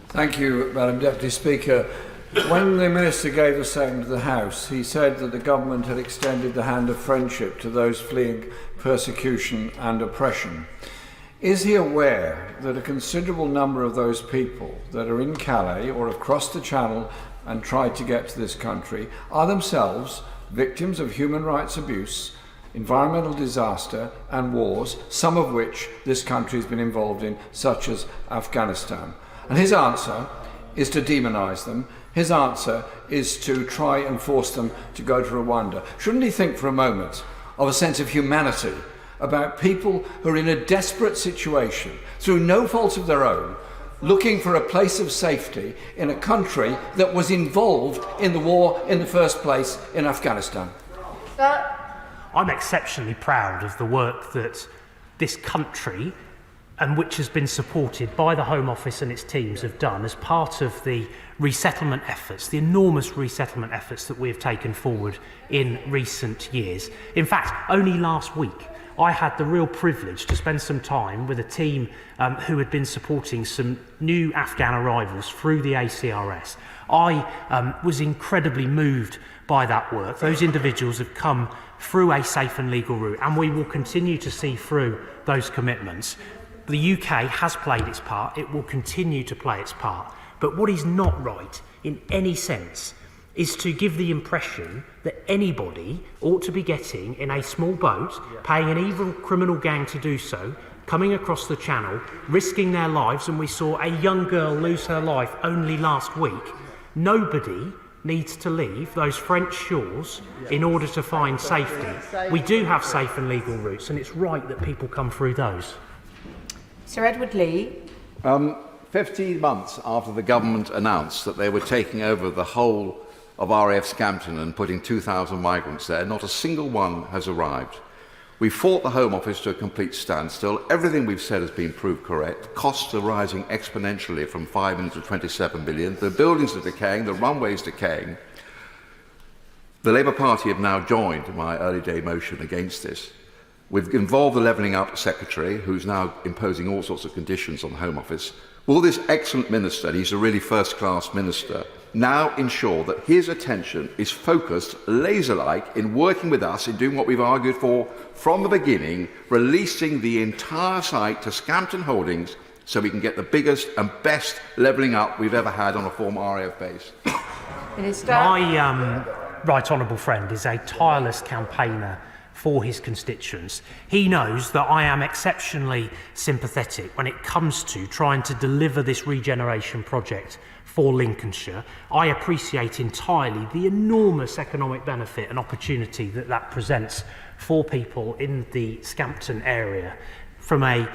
Thank you, Madam Deputy Speaker. When the Minister gave a statement to the House, he said that the government had extended the hand of friendship to those fleeing persecution and oppression. Is he aware that a considerable number of those people that are in Calais or have crossed the Channel and tried to get to this country are themselves victims of human rights abuse, environmental disaster and wars, some of which this country has been involved in, such as Afghanistan? And his answer is to demonise them. His answer is to try and force them to go to Rwanda. Shouldn't he think for a moment of a sense of humanity about people who are in a desperate situation, through no fault of their own, looking for a place of safety in a country that was involved in the war in the first place in Afghanistan? I'm exceptionally proud of the work that this country, and which has been supported by the Home Office and its teams, have done as part of the resettlement efforts, the enormous resettlement efforts that we have taken forward in recent years. In fact, only last week, I had the real privilege to spend some time with a team who had been supporting some new Afghan arrivals through the ACRS. I was incredibly moved by that work. Those individuals have come through a safe and legal route, and we will continue to see through those commitments. The UK has played its part, it will continue to play its part. But what is not right, in any sense, is to give the impression that anybody ought to be getting in a small boat, paying an evil criminal gang to do so, coming across the Channel, risking their lives, and we saw a young girl lose her life only last week. Nobody needs to leave those French shores in order to find safety. We do have safe and legal routes, and it's right that people come through those. Sir Edward Lee. 15 months after the government announced that they were taking over the whole of RAF Scampton and putting 2,000 migrants there, not a single one has arrived. We fought the Home Office to a complete standstill. Everything we've said has been proved correct. Costs are rising exponentially from 5 million to 27 billion. The buildings are decaying, the runways decaying. The Labour Party have now joined my early day motion against this. We've involved the Levelling Up Secretary, who's now imposing all sorts of conditions on the Home Office. Will this excellent minister, and he's a really first-class minister, now ensure that his attention is focused, laser-like, in working with us, in doing what we've argued for from the beginning, releasing the entire site to Scampton Holdings so we can get the biggest and best levelling up we've ever had on a former RAF base? My right honourable friend is a tireless campaigner for his constituents. He knows that I am exceptionally sympathetic when it comes to trying to deliver this regeneration project for Lincolnshire. I appreciate entirely the enormous economic benefit and opportunity that that presents for people in the Scampton area from a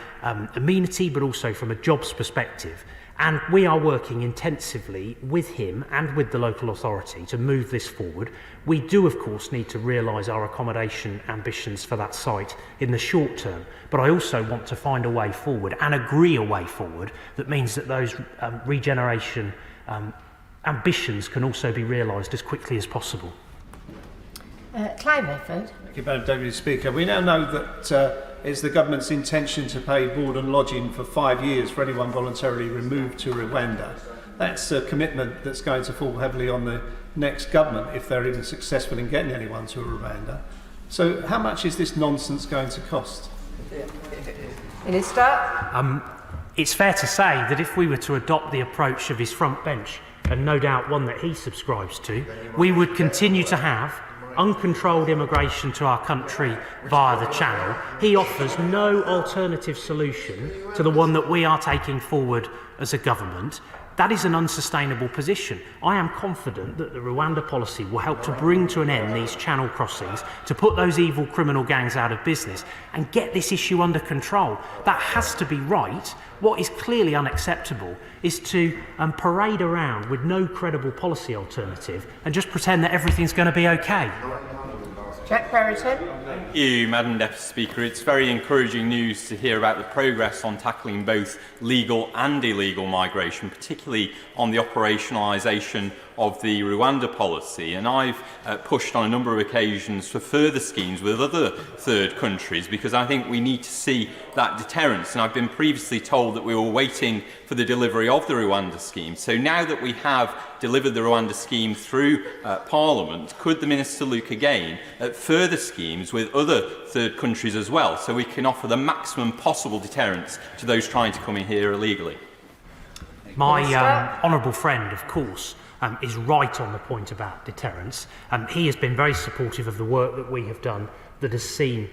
amenity but also from a jobs perspective. And we are working intensively with him and with the local authority to move this forward. We do, of course, need to realise our accommodation ambitions for that site in the short term, but I also want to find a way forward and agree a way forward that means that those regeneration ambitions can also be realised as quickly as possible. Clive Redford. Thank you, Madam Deputy Speaker. We now know that it's the government's intention to pay board and lodging for 5 years for anyone voluntarily removed to Rwanda. That's a commitment that's going to fall heavily on the next government if they're even successful in getting anyone to Rwanda. So how much is this nonsense going to cost? Minister. It's fair to say that if we were to adopt the approach of his front bench, and no doubt one that he subscribes to, we would continue to have uncontrolled immigration to our country via the Channel. He offers no alternative solution to the one that we are taking forward as a government. That is an unsustainable position. I am confident that the Rwanda policy will help to bring to an end these channel crossings, to put those evil criminal gangs out of business and get this issue under control. That has to be right. What is clearly unacceptable is to parade around with no credible policy alternative and just pretend that everything's going to be okay. Jack Brereton. Thank you, Madam Deputy Speaker. It's very encouraging news to hear about the progress on tackling both legal and illegal migration, particularly on the operationalisation of the Rwanda policy. And I've pushed on a number of occasions for further schemes with other third countries because I think we need to see that deterrence. And I've been previously told that we were waiting for the delivery of the Rwanda scheme. So now that we have delivered the Rwanda scheme through Parliament, could the Minister look again at further schemes with other third countries as well, so we can offer the maximum possible deterrence to those trying to come in here illegally? My honourable friend, of course, is right on the point about deterrence. He has been very supportive of the work that we have done that has seen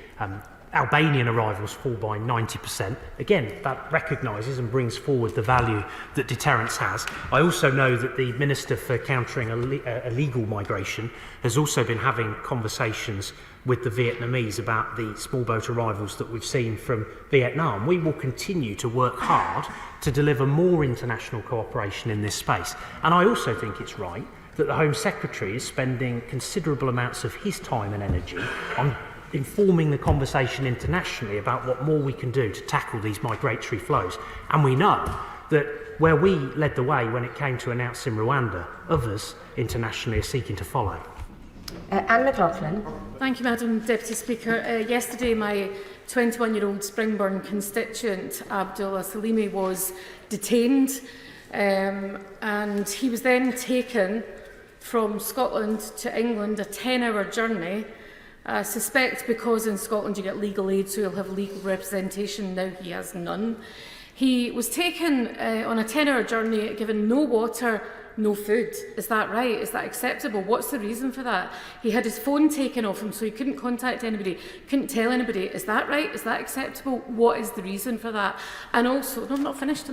Albanian arrivals fall by 90%. Again, that recognises and brings forward the value that deterrence has. I also know that the Minister for Countering Illegal Migration has also been having conversations with the Vietnamese about the small boat arrivals that we've seen from Vietnam. We will continue to work hard to deliver more international cooperation in this space. And I also think it's right that the Home Secretary is spending considerable amounts of his time and energy on informing the conversation internationally about what more we can do to tackle these migratory flows. And we know that where we led the way when it came to announcing Rwanda, others internationally are seeking to follow. Anne McLaughlin. Thank you, Madam Deputy Speaker. Yesterday, my 21-year-old Springburn constituent, Abdullah Salimi, was detained and he was then taken from Scotland to England, a 10-hour journey. I suspect because in Scotland you get legal aid, so he'll have legal representation. Now he has none. He was taken on a 10-hour journey, given no water, no food. Is that right? Is that acceptable? What's the reason for that? He had his phone taken off him, so he couldn't contact anybody, couldn't tell anybody. Is that right? Is that acceptable? What is the reason for that? And also, no, I'm not finished.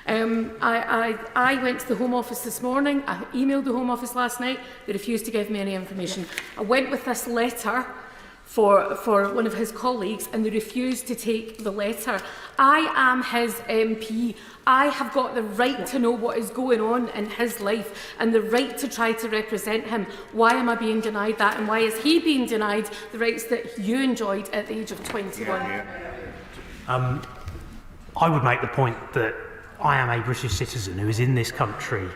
I went to the Home Office this morning. I emailed the Home Office last night. They refused to give me any information. I went with this letter for one of his colleagues and they refused to take the letter. I am his MP. I have got the right to know what is going on in his life and the right to try to represent him. Why am I being denied that, and why is he being denied the rights that you enjoyed at the age of 21? I would make the point that I am a British citizen who is in this country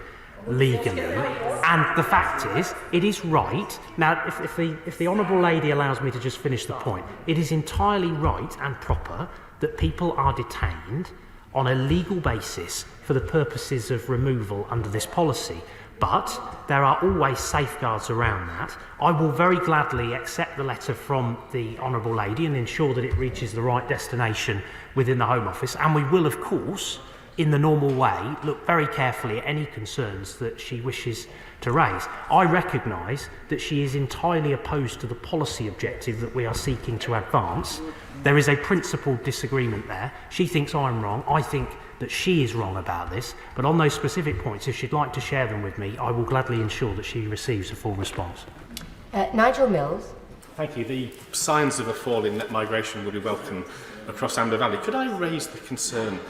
legally, and the fact is, it is right. Now, if the Honourable Lady allows me to just finish the point, it is entirely right and proper that people are detained on a legal basis for the purposes of removal under this policy. But there are always safeguards around that. I will very gladly accept the letter from the Honourable Lady and ensure that it reaches the right destination within the Home Office, and we will, of course, in the normal way, look very carefully at any concerns that she wishes to raise. I recognise that she is entirely opposed to the policy objective that we are seeking to advance. There is a principled disagreement there. She thinks I'm wrong. I think that she is wrong about this. But on those specific points, if she'd like to share them with me, I will gladly ensure that she receives a full response. Nigel Mills. Thank you. The signs of a fall in net migration would be welcome across Amber Valley. Could I raise the concern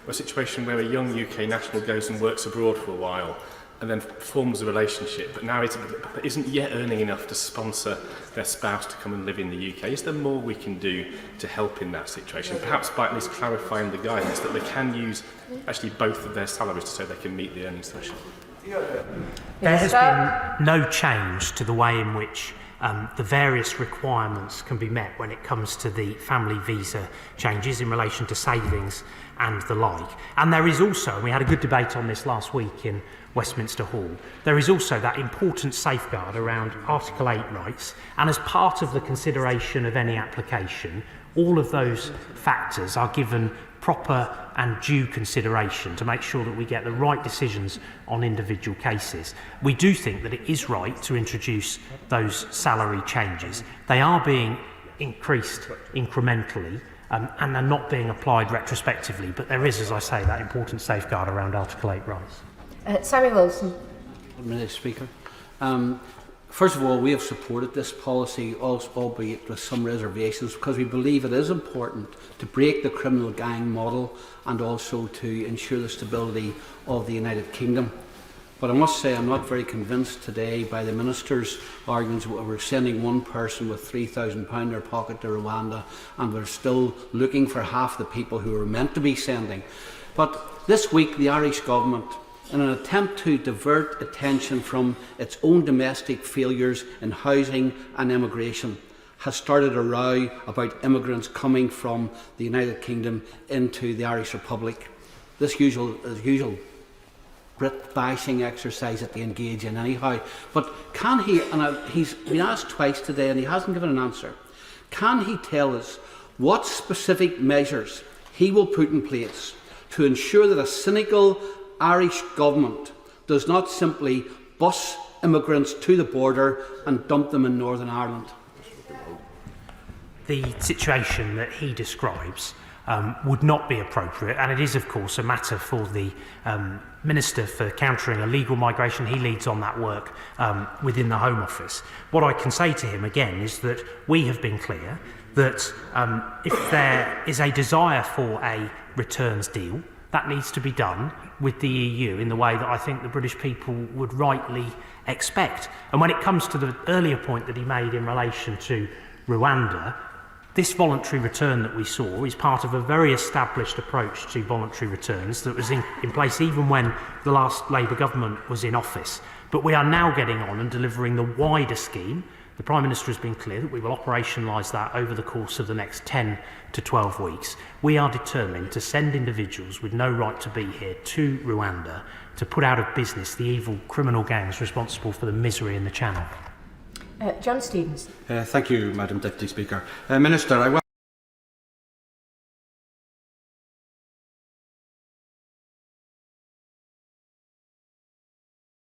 a situation where a young UK national goes and works abroad for a while and then forms a relationship, but now isn't yet earning enough to sponsor their spouse to come and live in the UK? Is there more we can do to help in that situation? Perhaps by at least clarifying the guidance that they can use actually both of their salaries so they can meet the earnings threshold. There has been no change to the way in which the various requirements can be met when it comes to the family visa changes in relation to savings and the like. And there is also, and we had a good debate on this last week in Westminster Hall, there is also that important safeguard around Article 8 rights, and as part of the consideration of any application, all of those factors are given proper and due consideration to make sure that we get the right decisions on individual cases. We do think that it is right to introduce those salary changes. They are being increased incrementally and are not being applied retrospectively, but there is, as I say, that important safeguard around Article 8 rights. Samuel Wilson. Mr. Speaker. First of all, we have supported this policy, albeit with some reservations, because we believe it is important to break the criminal gang model and also to ensure the stability of the United Kingdom. But I must say I'm not very convinced today by the Minister's arguments that we're sending one person with £3,000 in their pocket to Rwanda and we're still looking for half the people who we're meant to be sending. But this week the Irish Government, in an attempt to divert attention from its own domestic failures in housing and immigration, has started a row about immigrants coming from the United Kingdom into the Irish Republic. This usual Brit bashing exercise that they engage in anyhow. But can he, and he's been asked twice today and he hasn't given an answer, can he tell us what specific measures he will put in place to ensure that a cynical Irish government does not simply bus immigrants to the border and dump them in Northern Ireland? The situation that he describes would not be appropriate, and it is of course a matter for the Minister for Countering Illegal Migration. He leads on that work within the Home Office. What I can say to him again is that we have been clear that if there is a desire for a returns deal, that needs to be done with the EU in the way that I think the British people would rightly expect. And when it comes to the earlier point that he made in relation to Rwanda, this voluntary return that we saw is part of a very established approach to voluntary returns that was in place even when the last Labour government was in office. But we are now getting on and delivering the wider scheme. The Prime Minister has been clear that we will operationalise that over the course of the next 10 to 12 weeks. We are determined to send individuals with no right to be here to Rwanda to put out of business the evil criminal gangs responsible for the misery in the Channel. John Stevens. Thank you, Madam Deputy Speaker. Minister, I